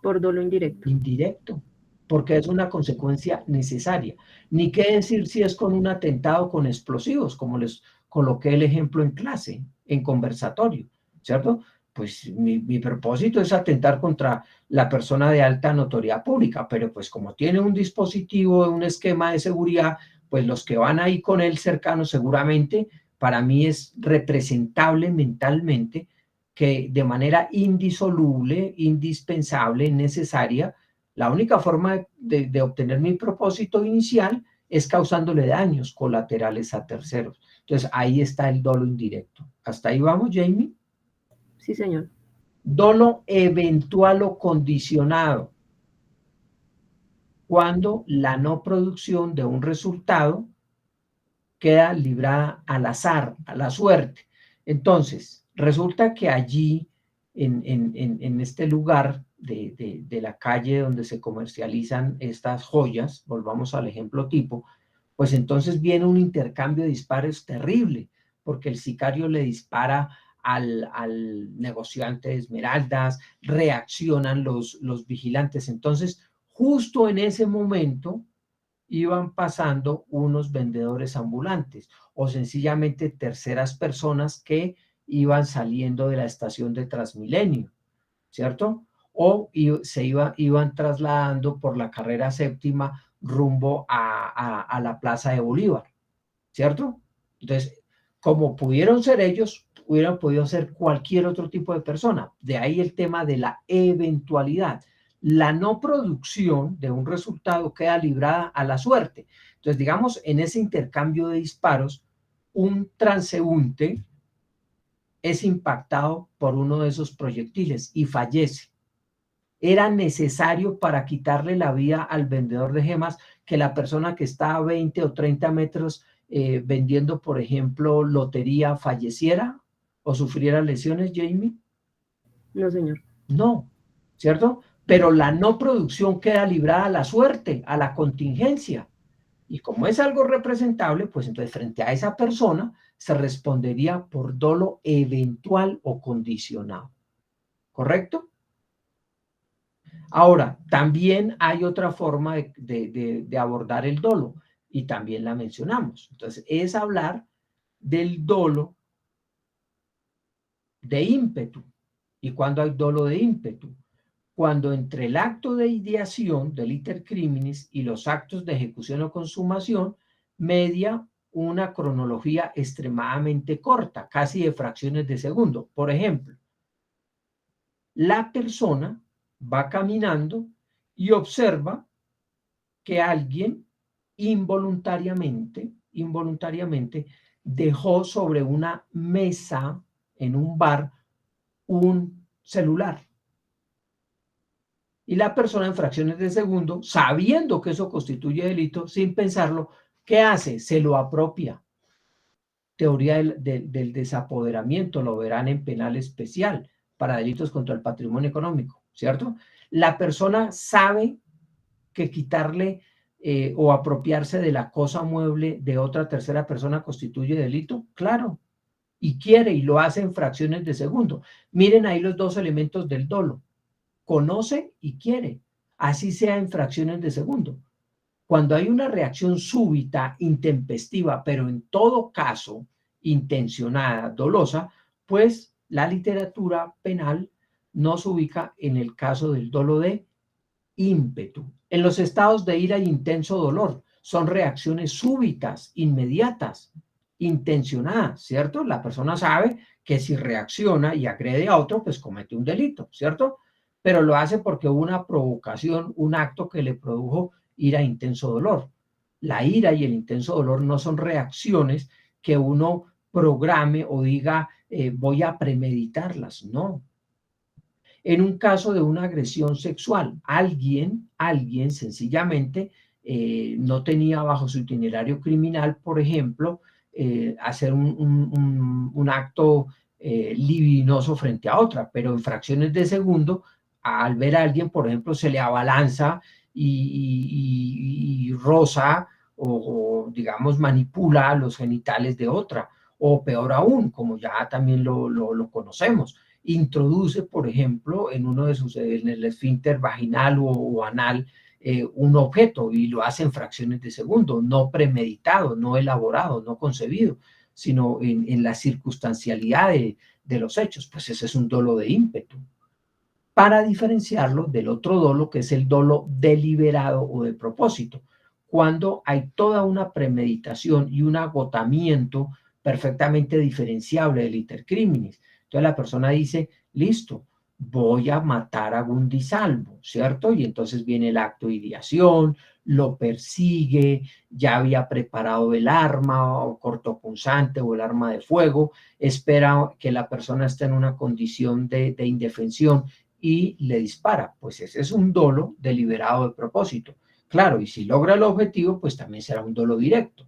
Speaker 7: Por dolo indirecto.
Speaker 1: Indirecto, porque es una consecuencia necesaria. Ni qué decir si es con un atentado con explosivos, como les coloqué el ejemplo en clase, en conversatorio, ¿cierto? Pues mi propósito es atentar contra la persona de alta notoriedad pública, pero pues como tiene un dispositivo, un esquema de seguridad, pues los que van ahí con él cercano seguramente, para mí es representable mentalmente que de manera indisoluble, indispensable, necesaria, la única forma de obtener mi propósito inicial es causándole daños colaterales a terceros. Entonces, ahí está el dolo indirecto. ¿Hasta ahí vamos, Jamie?
Speaker 7: Sí, señor.
Speaker 1: Dolo eventual o condicionado. Cuando la no producción de un resultado queda librada al azar, a la suerte. Entonces, resulta que allí, en este lugar de la calle donde se comercializan estas joyas, volvamos al ejemplo tipo, pues entonces viene un intercambio de disparos terrible, porque el sicario le dispara al negociante de esmeraldas, reaccionan los vigilantes. Entonces, justo en ese momento iban pasando unos vendedores ambulantes o sencillamente terceras personas que iban saliendo de la estación de Transmilenio, ¿cierto? o iban trasladando por la carrera séptima rumbo a la Plaza de Bolívar, ¿cierto? Entonces, como pudieron ser ellos, hubieran podido ser cualquier otro tipo de persona. De ahí el tema de la eventualidad. La no producción de un resultado queda librada a la suerte. Entonces, digamos, en ese intercambio de disparos, un transeúnte es impactado por uno de esos proyectiles y fallece. Era necesario para quitarle la vida al vendedor de gemas que la persona que está a 20 o 30 metros vendiendo, por ejemplo, lotería, falleciera o sufriera lesiones, Jamie.
Speaker 7: No, señor.
Speaker 1: No, ¿cierto? Pero la no producción queda librada a la suerte, a la contingencia. Y como es algo representable, pues entonces frente a esa persona se respondería por dolo eventual o condicionado. ¿Correcto? Ahora, también hay otra forma de abordar el dolo y también la mencionamos. Entonces, es hablar del dolo de ímpetu. ¿Y cuándo hay dolo de ímpetu? Cuando entre el acto de ideación del iter criminis y los actos de ejecución o consumación media una cronología extremadamente corta, casi de fracciones de segundo. Por ejemplo, la persona va caminando y observa que alguien involuntariamente dejó sobre una mesa en un bar un celular. Y la persona en fracciones de segundo, sabiendo que eso constituye delito, sin pensarlo, ¿qué hace? Se lo apropia. Teoría del desapoderamiento, lo verán en penal especial para delitos contra el patrimonio económico, ¿cierto? La persona sabe que quitarle o apropiarse de la cosa mueble de otra tercera persona constituye delito, claro, y quiere y lo hace en fracciones de segundo. Miren ahí los dos elementos del dolo. Conoce y quiere, así sea en fracciones de segundo. Cuando hay una reacción súbita, intempestiva, pero en todo caso intencionada, dolosa, pues la literatura penal nos ubica en el caso del dolo de ímpetu. En los estados de ira y intenso dolor son reacciones súbitas, inmediatas, intencionadas, ¿cierto? La persona sabe que si reacciona y agrede a otro, pues comete un delito, ¿cierto? Pero lo hace porque hubo una provocación, un acto que le produjo ira e intenso dolor. La ira y el intenso dolor no son reacciones que uno programe o diga voy a premeditarlas, no. En un caso de una agresión sexual, alguien sencillamente no tenía bajo su itinerario criminal, por ejemplo, hacer un acto libidinoso frente a otra, pero en fracciones de segundo, al ver a alguien, por ejemplo, se le abalanza y roza o, digamos, manipula los genitales de otra, o peor aún, como ya también lo conocemos, introduce, por ejemplo, en uno de sus, en el esfínter vaginal o anal, un objeto y lo hace en fracciones de segundo, no premeditado, no elaborado, no concebido, sino en la circunstancialidad de los hechos, pues ese es un dolo de ímpetu. Para diferenciarlo del otro dolo, que es el dolo deliberado o de propósito, cuando hay toda una premeditación y un agotamiento perfectamente diferenciable del iter criminis. Entonces la persona dice, listo, voy a matar a Gundisalvo, ¿cierto? Y entonces viene el acto de ideación, lo persigue, ya había preparado el arma o cortopunzante o el arma de fuego, espera que la persona esté en una condición de indefensión y le dispara. Pues ese es un dolo deliberado de propósito. Claro, y si logra el objetivo, pues también será un dolo directo.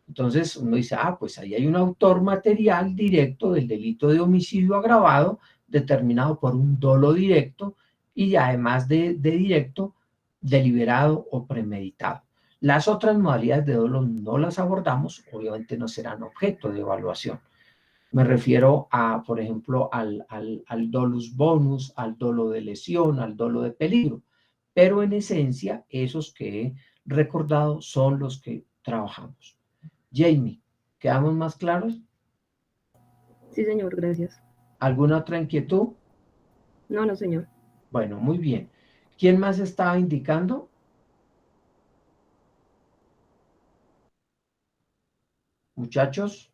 Speaker 1: Entonces uno dice, pues ahí hay un autor material directo del delito de homicidio agravado determinado por un dolo directo y además de directo, deliberado o premeditado. Las otras modalidades de dolo no las abordamos, obviamente no serán objeto de evaluación. Me refiero a, por ejemplo, al dolus bonus, al dolo de lesión, al dolo de peligro. Pero en esencia, esos que he recordado son los que trabajamos. Jamie, ¿quedamos más claros?
Speaker 7: Sí, señor, gracias.
Speaker 1: ¿Alguna otra inquietud?
Speaker 7: No, no, señor.
Speaker 1: Bueno, muy bien. ¿Quién más estaba indicando? Muchachos.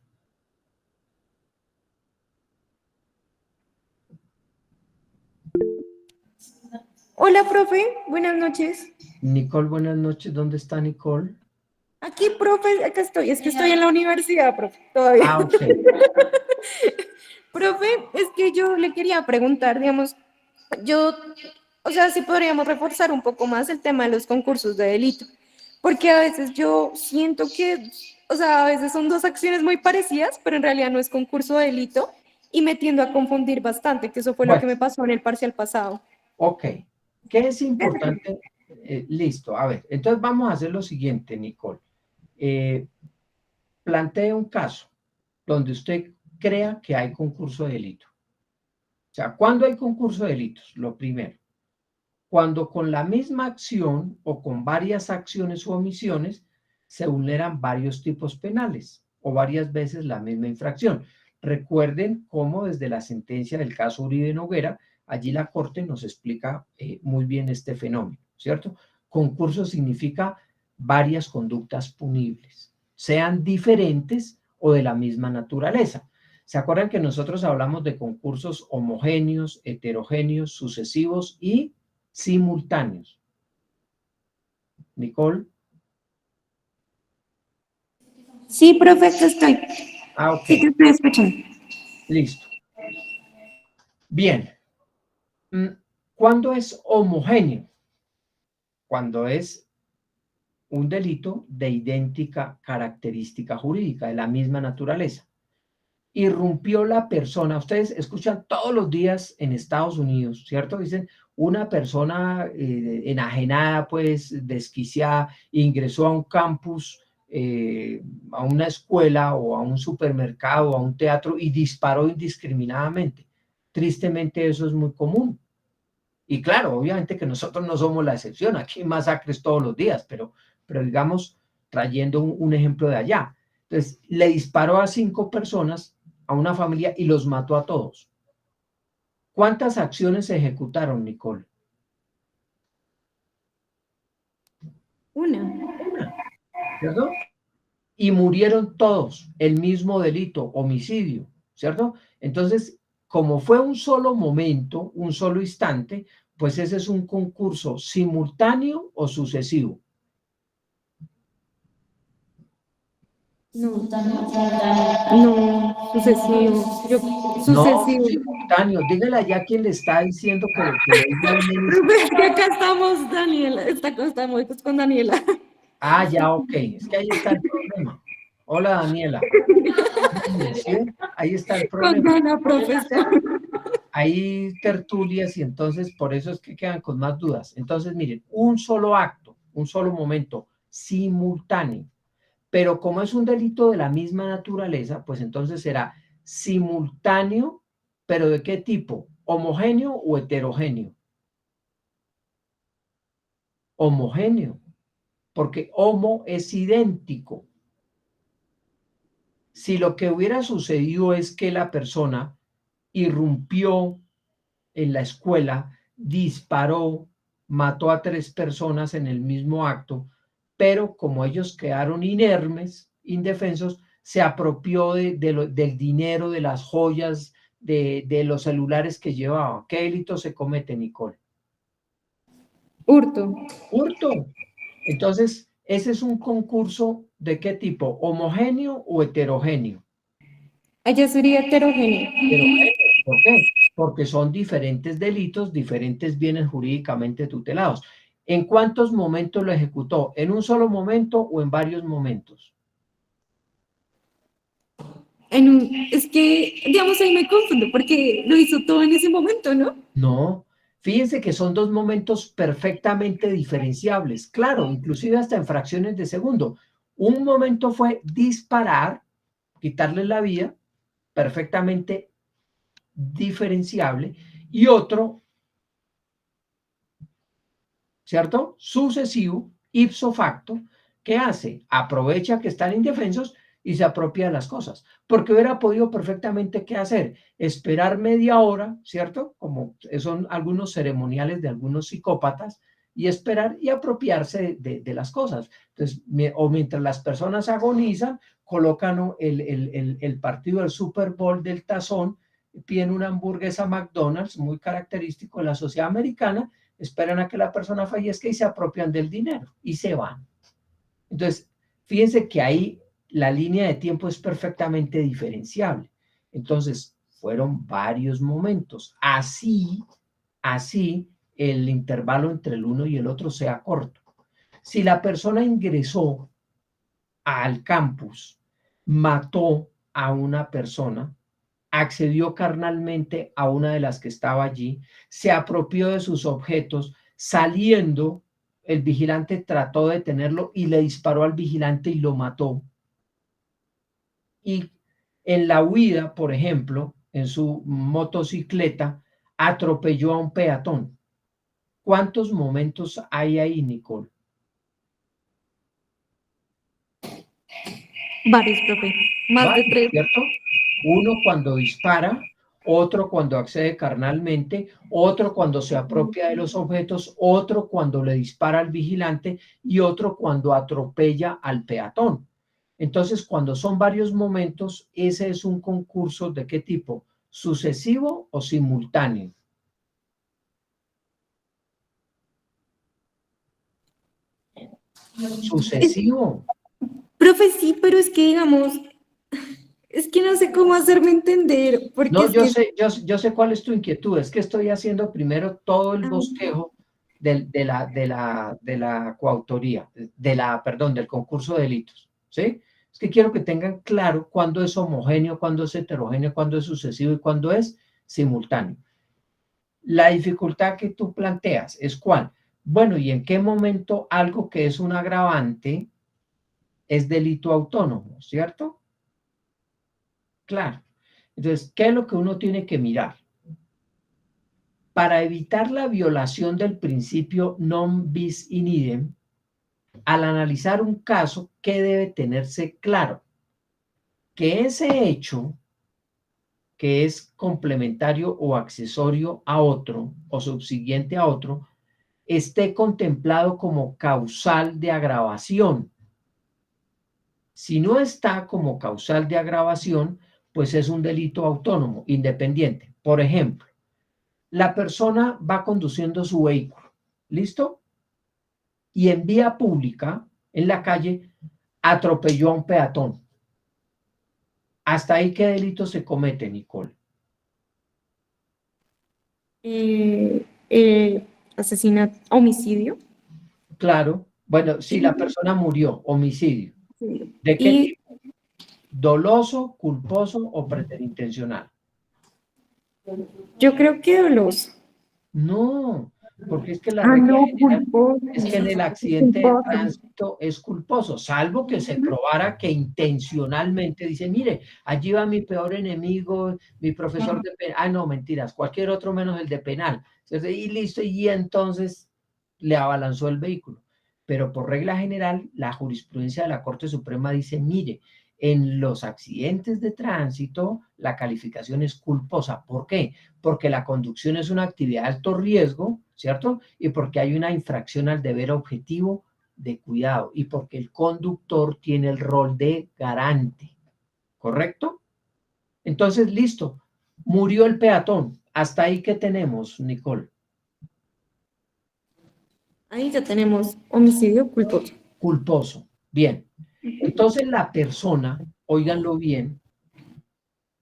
Speaker 8: Hola, profe, buenas noches.
Speaker 1: Nicole, buenas noches. ¿Dónde está Nicole?
Speaker 8: Aquí, profe, acá estoy, es que estoy en la universidad, profe, todavía.
Speaker 1: Ah, ok.
Speaker 8: Profe, es que yo le quería preguntar, digamos, yo, o sea, si podríamos reforzar un poco más el tema de los concursos de delito, porque a veces yo siento que, o sea, a veces son dos acciones muy parecidas, pero en realidad no es concurso de delito y me tiendo a confundir bastante, que eso fue lo que
Speaker 1: Bueno,
Speaker 8: me pasó en el parcial pasado.
Speaker 1: ok. ¿Qué es importante? Listo. A ver, entonces vamos a hacer lo siguiente, Nicole. Plantee un caso donde usted crea que hay concurso de delito. O sea, ¿cuándo hay concurso de delitos? Lo primero, cuando con la misma acción o con varias acciones u omisiones se vulneran varios tipos penales o varias veces la misma infracción. Recuerden cómo desde la sentencia del caso Uribe Noguera, allí la Corte nos explica muy bien este fenómeno, ¿cierto? Concurso significa varias conductas punibles, sean diferentes o de la misma naturaleza. ¿Se acuerdan que nosotros hablamos de concursos homogéneos, heterogéneos, sucesivos y simultáneos? Nicole.
Speaker 8: Sí, profe, acá estoy.
Speaker 1: Ah, ok.
Speaker 8: Sí, te estoy escuchando.
Speaker 1: Listo. Bien. ¿Cuándo es homogéneo? Cuando es un delito de idéntica característica jurídica, de la misma naturaleza. Irrumpió la persona, ustedes escuchan todos los días en Estados Unidos, ¿cierto? Dicen, una persona enajenada, pues desquiciada, ingresó a un campus, a una escuela o a un supermercado o a un teatro y disparó indiscriminadamente. Tristemente eso es muy común. Y claro, obviamente que nosotros no somos la excepción, aquí hay masacres todos los días, pero digamos, trayendo un ejemplo de allá. Entonces, le disparó a 5 personas, a una familia, y los mató a todos. ¿Cuántas acciones se ejecutaron, Nicole?
Speaker 8: Una.
Speaker 1: Una, ¿cierto? Y murieron todos, el mismo delito, homicidio, ¿cierto? Entonces, como fue un solo momento, un solo instante, pues ese es un concurso simultáneo o sucesivo.
Speaker 8: No, no, sucesivo. Yo,
Speaker 1: No,
Speaker 8: sucesivo.
Speaker 1: simultáneo. Dígale ya quien le está diciendo que le diga bien.
Speaker 8: Profe, es que acá estamos, Daniela. Estamos con Daniela.
Speaker 1: Ah, ya, ok. Es que ahí está el problema. Hola, Daniela. ¿Sí? Ahí está el
Speaker 8: Con
Speaker 1: problema.
Speaker 8: Dana, profesor.
Speaker 1: Hay tertulias y entonces por eso es que quedan con más dudas. Entonces, miren, un solo acto, un solo momento, simultáneo. Pero como es un delito de la misma naturaleza, pues entonces será simultáneo, pero ¿de qué tipo? ¿Homogéneo o heterogéneo? Homogéneo, porque homo es idéntico. Si lo que hubiera sucedido es que la persona irrumpió en la escuela, disparó, mató a 3 personas en el mismo acto, pero como ellos quedaron inermes, indefensos, se apropió del dinero, de las joyas, de los celulares que llevaban. ¿Qué delito se comete, Nicole?
Speaker 8: Hurto.
Speaker 1: Hurto. Entonces, ese es un concurso ¿de qué tipo? ¿Homogéneo o heterogéneo?
Speaker 8: Allá sería heterogéneo.
Speaker 1: Heterogéneo. ¿Por qué? Porque son diferentes delitos, diferentes bienes jurídicamente tutelados. ¿En cuántos momentos lo ejecutó? ¿En un solo momento o en varios momentos?
Speaker 8: Es que, digamos, ahí me confundo porque lo hizo todo en ese momento, ¿no?
Speaker 1: No. Fíjense que son 2 momentos perfectamente diferenciables. Claro, inclusive hasta en fracciones de segundo. Un momento fue disparar, quitarle la vida, perfectamente diferenciable, y otro, ¿cierto? Sucesivo, ipso facto, ¿qué hace? Aprovecha que están indefensos y se apropia de las cosas, porque hubiera podido perfectamente, ¿qué hacer? Esperar media hora, ¿cierto? Como son algunos ceremoniales de algunos psicópatas, y esperar y apropiarse de las cosas. Entonces, o mientras las personas agonizan, colocan el partido del Super Bowl del tazón, piden una hamburguesa McDonald's, muy característico de la sociedad americana, esperan a que la persona fallezca y se apropian del dinero y se van. Entonces, fíjense que ahí la línea de tiempo es perfectamente diferenciable. Entonces, fueron varios momentos. Así el intervalo entre el uno y el otro sea corto. Si la persona ingresó al campus, mató a una persona, accedió carnalmente a una de las que estaba allí, se apropió de sus objetos, saliendo, el vigilante trató de detenerlo y le disparó al vigilante y lo mató. Y en la huida, por ejemplo, en su motocicleta, atropelló a un peatón. ¿Cuántos momentos hay ahí, Nicole?
Speaker 8: Varios, profe. Más de 3.
Speaker 1: ¿Cierto? Uno cuando dispara, otro cuando accede carnalmente, otro cuando se apropia de los objetos, otro cuando le dispara al vigilante y otro cuando atropella al peatón. Entonces, cuando son varios momentos, ese es un concurso ¿de qué tipo? ¿Sucesivo o simultáneo? Sucesivo.
Speaker 8: Profe, sí, pero es que digamos, es que no sé cómo hacerme entender, porque
Speaker 1: No,
Speaker 8: es
Speaker 1: yo
Speaker 8: que...
Speaker 1: sé cuál es tu inquietud. Es que estoy haciendo primero todo el bosquejo de la coautoría, perdón, del concurso de delitos, ¿sí? Es que quiero que tengan claro cuándo es homogéneo, cuándo es heterogéneo, cuándo es sucesivo y cuándo es simultáneo. La dificultad que tú planteas es cuál. Bueno, ¿y en qué momento algo que es un agravante es delito autónomo, cierto? Claro. Entonces, ¿qué es lo que uno tiene que mirar? Para evitar la violación del principio non bis in idem, al analizar un caso, ¿qué debe tenerse claro? Que ese hecho, que es complementario o accesorio a otro, o subsiguiente a otro, esté contemplado como causal de agravación. Si no está como causal de agravación, pues es un delito autónomo, independiente. Por ejemplo, la persona va conduciendo su vehículo, ¿listo? Y en vía pública, en la calle, atropelló a un peatón. ¿Hasta ahí qué delito se comete, Nicole?
Speaker 8: Asesinato, homicidio.
Speaker 1: Claro. Bueno, si la persona murió, homicidio.
Speaker 8: Sí.
Speaker 1: ¿De qué
Speaker 8: Y
Speaker 1: tipo? ¿Doloso, culposo o preterintencional?
Speaker 8: yo creo que doloso.
Speaker 1: No, porque es que la
Speaker 8: Ah,
Speaker 1: regla
Speaker 8: no,
Speaker 1: general
Speaker 8: culposo.
Speaker 1: es que en el accidente de tránsito es culposo, salvo que se probara que intencionalmente dice, mire, allí va mi peor enemigo, mi profesor de penal, ah, no, mentiras, cualquier otro menos el de penal, ¿cierto? Y listo, y entonces le abalanzó el vehículo. Pero por regla general, la jurisprudencia de la Corte Suprema dice, mire, en los accidentes de tránsito, la calificación es culposa. ¿Por qué? Porque la conducción es una actividad de alto riesgo, ¿cierto? Y porque hay una infracción al deber objetivo de cuidado y porque el conductor tiene el rol de garante, ¿correcto? Entonces, listo, murió el peatón. Hasta ahí, ¿qué tenemos, Nicole?
Speaker 8: Ahí ya tenemos homicidio culposo.
Speaker 1: Culposo. Bien. Entonces la persona, óiganlo bien,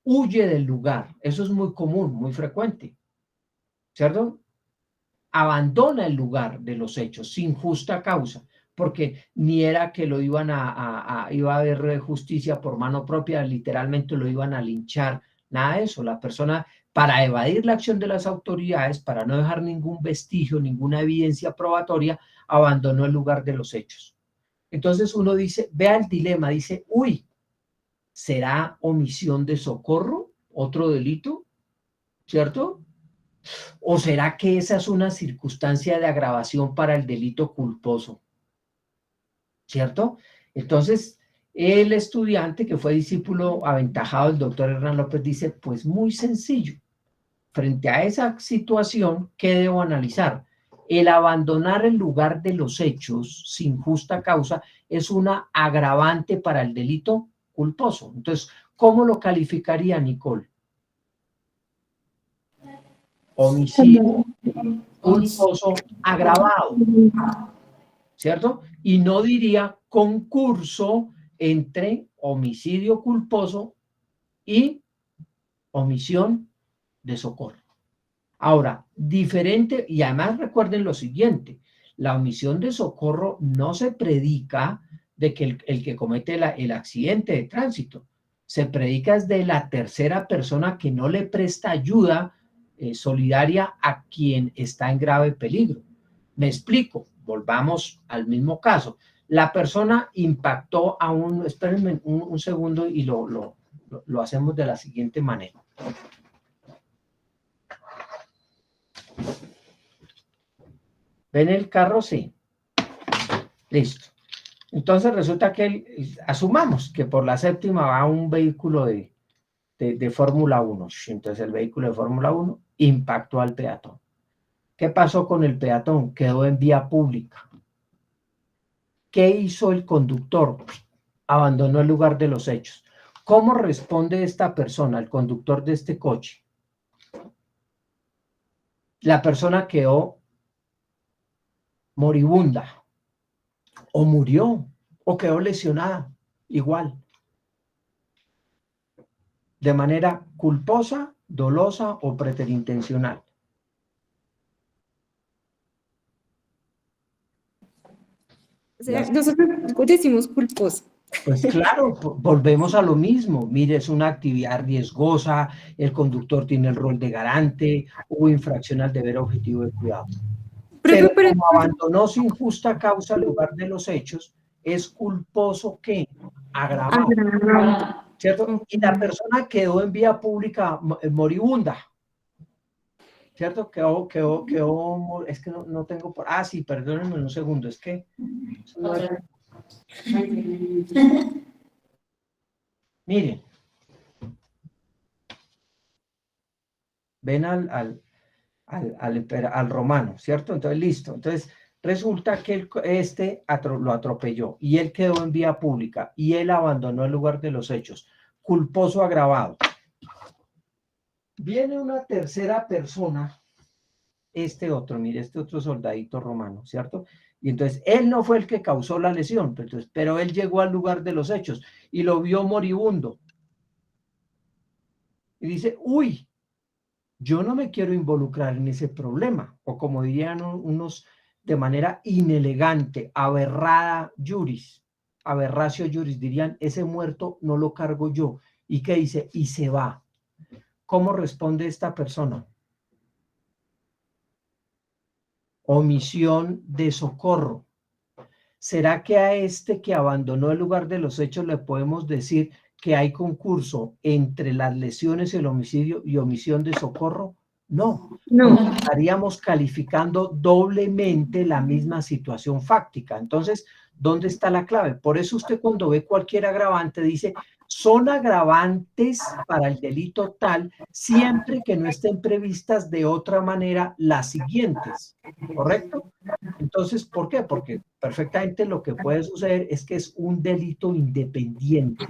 Speaker 1: huye del lugar. Eso es muy común, muy frecuente, ¿cierto? Abandona el lugar de los hechos sin justa causa, porque ni era que lo iba a haber justicia por mano propia, literalmente lo iban a linchar, nada de eso. La persona, para evadir la acción de las autoridades, para no dejar ningún vestigio, ninguna evidencia probatoria, abandonó el lugar de los hechos. Entonces uno dice, vea el dilema, dice, uy, ¿será omisión de socorro otro delito? ¿Cierto? ¿O será que esa es una circunstancia de agravación para el delito culposo? ¿Cierto? Entonces, El estudiante que fue discípulo aventajado del doctor Hernán López dice, pues muy sencillo, frente a esa situación, ¿qué debo analizar? El abandonar el lugar de los hechos sin justa causa es una agravante para el delito culposo. Entonces, ¿cómo lo calificaría, Nicole? Homicidio culposo agravado, ¿cierto? Y no diría concurso entre homicidio culposo y omisión de socorro. Ahora, diferente, y además recuerden lo siguiente, la omisión de socorro no se predica de que el que comete el accidente de tránsito, se predica desde la tercera persona que no le presta ayuda solidaria a quien está en grave peligro. Me explico, volvamos al mismo caso. La persona impactó a un, espérenme un segundo y lo hacemos de la siguiente manera. ¿Ven el carro? Sí. Listo. Entonces resulta que asumamos que por la séptima va un vehículo de Fórmula 1. Entonces el vehículo de Fórmula 1 impactó al peatón. ¿Qué pasó con el peatón? Quedó en vía pública. ¿Qué hizo el conductor? Abandonó el lugar de los hechos. ¿Cómo responde esta persona, el conductor de este coche? La persona quedó moribunda, o murió, o quedó lesionada, igual. De manera culposa, dolosa o preterintencional.
Speaker 8: O sea, nosotros decimos culposo.
Speaker 1: Pues claro, volvemos a lo mismo. Mire, es una actividad riesgosa, el conductor tiene el rol de garante, hubo infracción al deber objetivo de cuidado. Pero como abandonó sin justa causa el lugar de los hechos, es culposo que agravado, ¿cierto? Y la persona quedó en vía pública moribunda, ¿cierto? Quedó, es que no tengo por... Ah, sí, perdónenme un segundo, es que... No es... Miren, ven al romano, ¿cierto? Entonces, listo. Entonces, resulta que lo atropelló y él quedó en vía pública y él abandonó el lugar de los hechos. Culposo agravado. Viene una tercera persona, este otro soldadito romano, ¿cierto? Y entonces, él no fue el que causó la lesión, pero él llegó al lugar de los hechos y lo vio moribundo. Y dice, uy, yo no me quiero involucrar en ese problema, o como dirían unos de manera inelegante, aberratio juris, dirían, ese muerto no lo cargo yo. ¿Y qué dice? Y se va. ¿Cómo responde esta persona? Omisión de socorro. ¿Será que a este que abandonó el lugar de los hechos le podemos decir que hay concurso entre las lesiones, el homicidio y omisión de socorro? No, estaríamos calificando doblemente la misma situación fáctica. Entonces, ¿dónde está la clave? Por eso usted cuando ve cualquier agravante dice, son agravantes para el delito tal, siempre que no estén previstas de otra manera las siguientes, ¿correcto? Entonces, ¿por qué? Porque perfectamente lo que puede suceder es que es un delito independiente.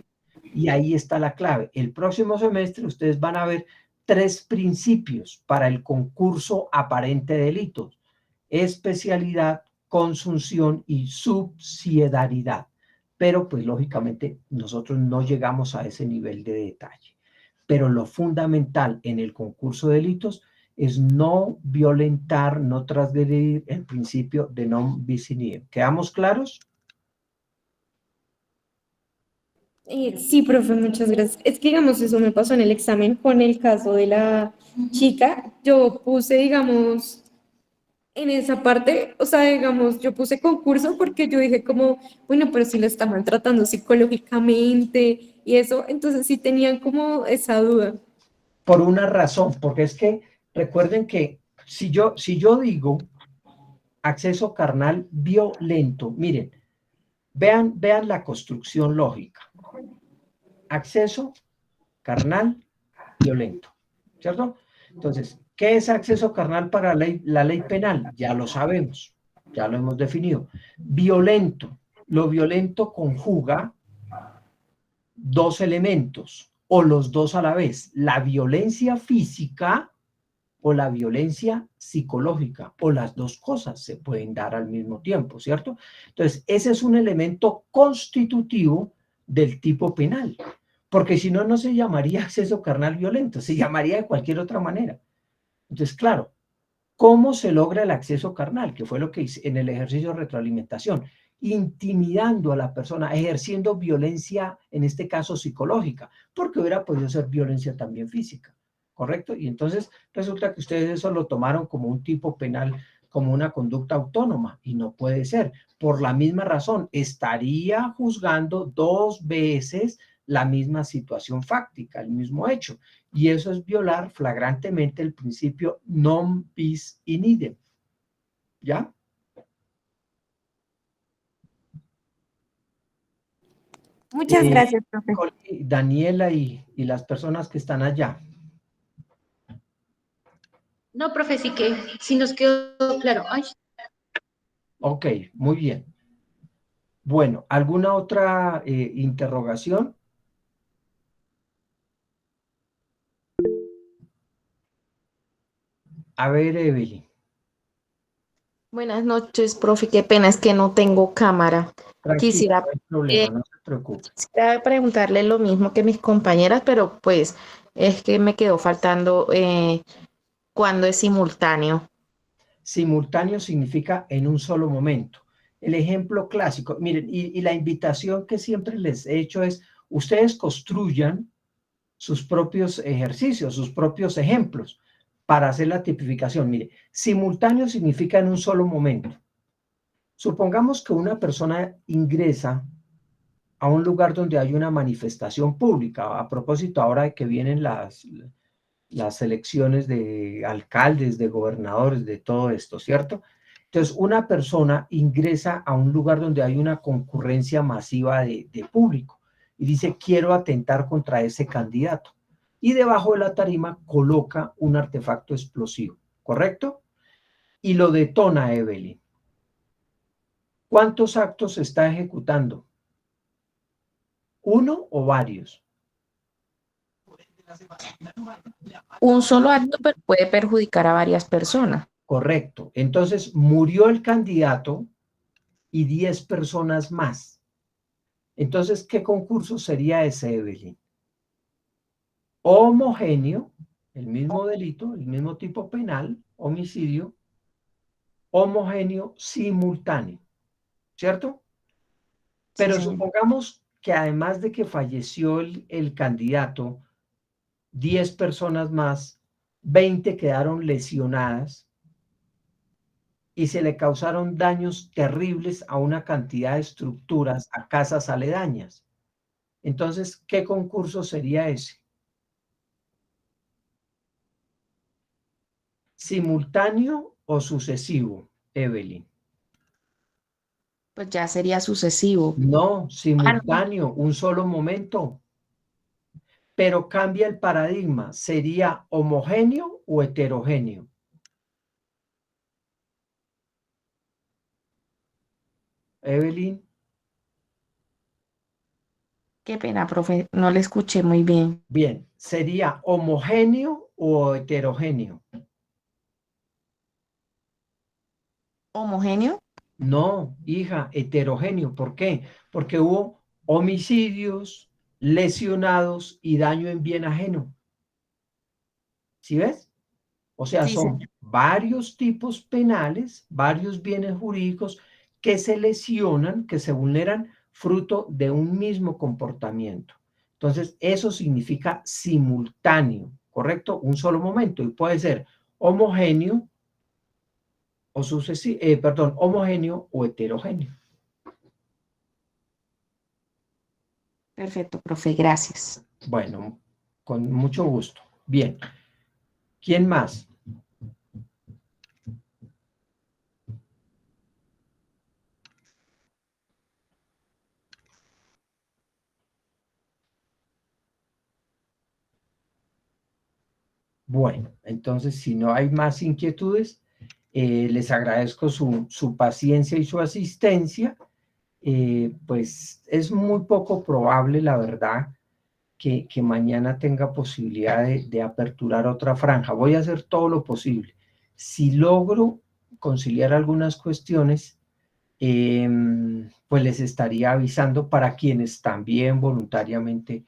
Speaker 1: Y ahí está la clave. El próximo semestre ustedes van a ver 3 principios para el concurso aparente de delitos: especialidad, consunción y subsidiariedad. Pero pues lógicamente nosotros no llegamos a ese nivel de detalle. Pero lo fundamental en el concurso de delitos es no violentar, no transgredir el principio de non bis in idem. ¿Quedamos claros?
Speaker 8: Sí, profe, muchas gracias. Es que, digamos, eso me pasó en el examen con el caso de la chica. Yo puse, digamos, en esa parte, o sea, digamos, yo puse concurso porque yo dije como, bueno, pero si lo está maltratando psicológicamente y eso, entonces sí tenían como esa duda.
Speaker 1: Por una razón, porque es que recuerden que si yo digo acceso carnal violento, miren, Vean la construcción lógica. Acceso carnal violento, ¿cierto? Entonces, ¿qué es acceso carnal para la ley penal? Ya lo sabemos, ya lo hemos definido. Violento. Lo violento conjuga dos elementos o los dos a la vez, la violencia física o la violencia psicológica, o las dos cosas se pueden dar al mismo tiempo, ¿cierto? Entonces, ese es un elemento constitutivo del tipo penal, porque si no, no se llamaría acceso carnal violento, se llamaría de cualquier otra manera. Entonces, claro, ¿cómo se logra el acceso carnal? Que fue lo que hice en el ejercicio de retroalimentación, intimidando a la persona, ejerciendo violencia, en este caso psicológica, porque hubiera podido ser violencia también física, ¿correcto? Y entonces resulta que ustedes eso lo tomaron como un tipo penal, como una conducta autónoma, y no puede ser. Por la misma razón, estaría juzgando dos veces la misma situación fáctica, el mismo hecho. Y eso es violar flagrantemente el principio non bis in idem. ¿Ya?
Speaker 8: Muchas gracias, profe.
Speaker 1: Daniela y las personas que están allá.
Speaker 9: No, profe, sí que sí nos quedó claro. Ay.
Speaker 1: Ok, muy bien. Bueno, ¿alguna otra interrogación? A ver, Evelyn.
Speaker 10: Buenas noches, profe. Qué pena es que no tengo cámara.
Speaker 1: Tranquila,
Speaker 10: Quisiera,
Speaker 1: no hay problema, no se preocupe.
Speaker 10: quisiera preguntarle lo mismo que mis compañeras, pero pues es que me quedó faltando cuando es simultáneo.
Speaker 1: Simultáneo significa en un solo momento. El ejemplo clásico, miren, y la invitación que siempre les he hecho es, ustedes construyan sus propios ejercicios, sus propios ejemplos para hacer la tipificación. Mire, simultáneo significa en un solo momento. Supongamos que una persona ingresa a un lugar donde hay una manifestación pública. A propósito, ahora de que vienen las elecciones de alcaldes, de gobernadores, de todo esto, ¿cierto? Entonces, una persona ingresa a un lugar donde hay una concurrencia masiva de público y dice, quiero atentar contra ese candidato. Y debajo de la tarima coloca un artefacto explosivo, ¿correcto? Y lo detona, Evelyn. ¿Cuántos actos se está ejecutando? ¿Uno o varios?
Speaker 10: Un solo acto pero puede perjudicar a varias personas.
Speaker 1: Correcto. Entonces, murió el candidato y 10 personas más. Entonces, ¿qué concurso sería ese, Evelyn? Homogéneo, el mismo delito, el mismo tipo penal, homicidio, homogéneo simultáneo, ¿cierto? Pero
Speaker 10: Sí, señor.
Speaker 1: supongamos que además de que falleció el candidato, 10 personas más, 20 quedaron lesionadas y se le causaron daños terribles a una cantidad de estructuras, a casas aledañas. Entonces, ¿qué concurso sería ese? ¿Simultáneo o sucesivo, Evelyn?
Speaker 10: Pues ya sería sucesivo.
Speaker 1: No,
Speaker 10: No.
Speaker 1: simultáneo, un solo momento. Pero cambia el paradigma. ¿Sería homogéneo o heterogéneo? Evelyn,
Speaker 10: Qué pena, profe, no le escuché muy bien.
Speaker 1: bien, ¿sería homogéneo o heterogéneo?
Speaker 10: ¿Homogéneo?
Speaker 1: No, hija, heterogéneo. ¿Por qué? Porque hubo homicidios, lesionados y daño en bien ajeno. ¿Sí ves? O sea,
Speaker 10: Sí,
Speaker 1: son
Speaker 10: señor.
Speaker 1: varios tipos penales, varios bienes jurídicos que se lesionan, que se vulneran fruto de un mismo comportamiento. Entonces, eso significa simultáneo, ¿correcto? Un solo momento y puede ser homogéneo o homogéneo o heterogéneo.
Speaker 10: Perfecto, profe, gracias.
Speaker 1: Bueno, con mucho gusto. Bien. ¿Quién más? Bueno, entonces si no hay más inquietudes, les agradezco su paciencia y su asistencia. Pues es muy poco probable, la verdad, que mañana tenga posibilidad de aperturar otra franja. Voy a hacer todo lo posible. Si logro conciliar algunas cuestiones, pues les estaría avisando para quienes también voluntariamente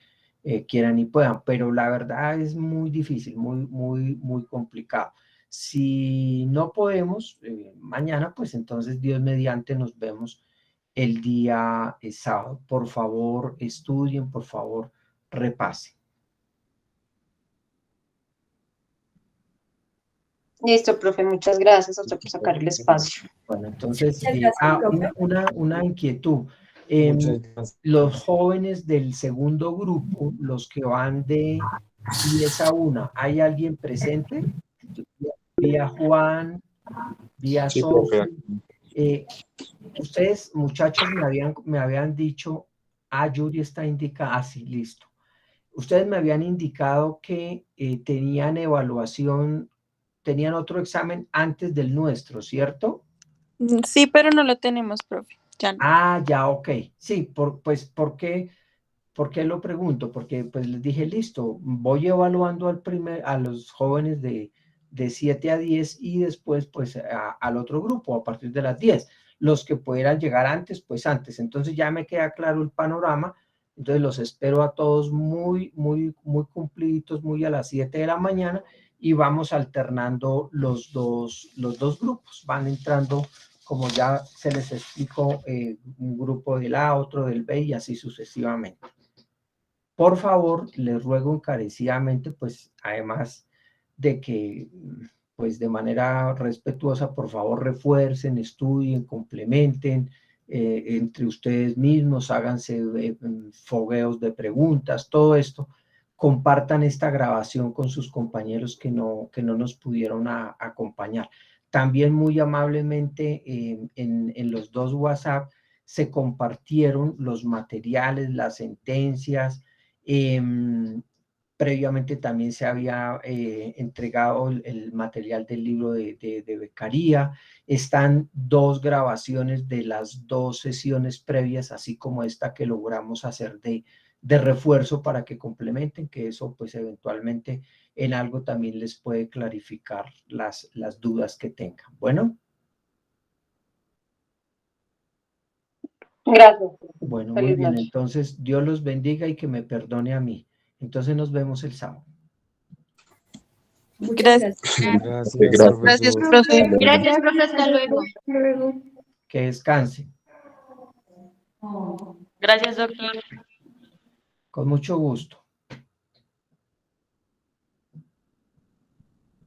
Speaker 1: quieran y puedan, pero la verdad es muy difícil, muy complicado. Si no podemos mañana, pues entonces Dios mediante nos vemos el día sábado. Por favor, estudien, por favor, repasen.
Speaker 5: Listo, profe, muchas gracias a usted por sacar el espacio.
Speaker 1: Bueno, entonces,
Speaker 2: Muchas gracias, profe.
Speaker 1: una inquietud. Los jóvenes del segundo grupo, los que van de 10 a 1, ¿hay alguien presente? Vía Juan, vía
Speaker 11: Sí, profe.
Speaker 1: Sofi. Ustedes, muchachos, me habían dicho, Yuri está indicada, sí, listo. Ustedes me habían indicado que tenían evaluación, tenían otro examen antes del nuestro, ¿cierto?
Speaker 4: Sí, pero no lo tenemos, profe. Ya no.
Speaker 1: Ya, ok. Sí, pues, ¿por qué lo pregunto? Porque pues les dije, listo, voy evaluando a los jóvenes de 7 a 10 y después pues al otro grupo a partir de las 10. Los que pudieran llegar antes, pues antes. Entonces ya me queda claro el panorama. Entonces los espero a todos muy cumpliditos, muy a las 7 de la mañana y vamos alternando los dos grupos. Van entrando, como ya se les explicó, un grupo del A, otro del B y así sucesivamente. Por favor, les ruego encarecidamente, pues además de que, pues de manera respetuosa, por favor refuercen, estudien, complementen entre ustedes mismos, háganse fogueos de preguntas, todo esto, compartan esta grabación con sus compañeros que no nos pudieron acompañar. También muy amablemente en los dos WhatsApp se compartieron los materiales, las sentencias. Previamente también se había entregado el material del libro de Beccaria. Están 2 grabaciones de las 2 sesiones previas, así como esta que logramos hacer de refuerzo para que complementen, que eso pues eventualmente en algo también les puede clarificar las dudas que tengan. Bueno.
Speaker 5: Gracias.
Speaker 1: Bueno,
Speaker 5: Feliz
Speaker 1: muy bien.
Speaker 5: noche.
Speaker 1: Entonces, Dios los bendiga y que me perdone a mí. Entonces nos vemos el sábado.
Speaker 2: Muchas gracias.
Speaker 4: Gracias, profe.
Speaker 9: Gracias, profe, hasta luego.
Speaker 1: Que descanse.
Speaker 4: Gracias, doctor.
Speaker 1: Con mucho gusto.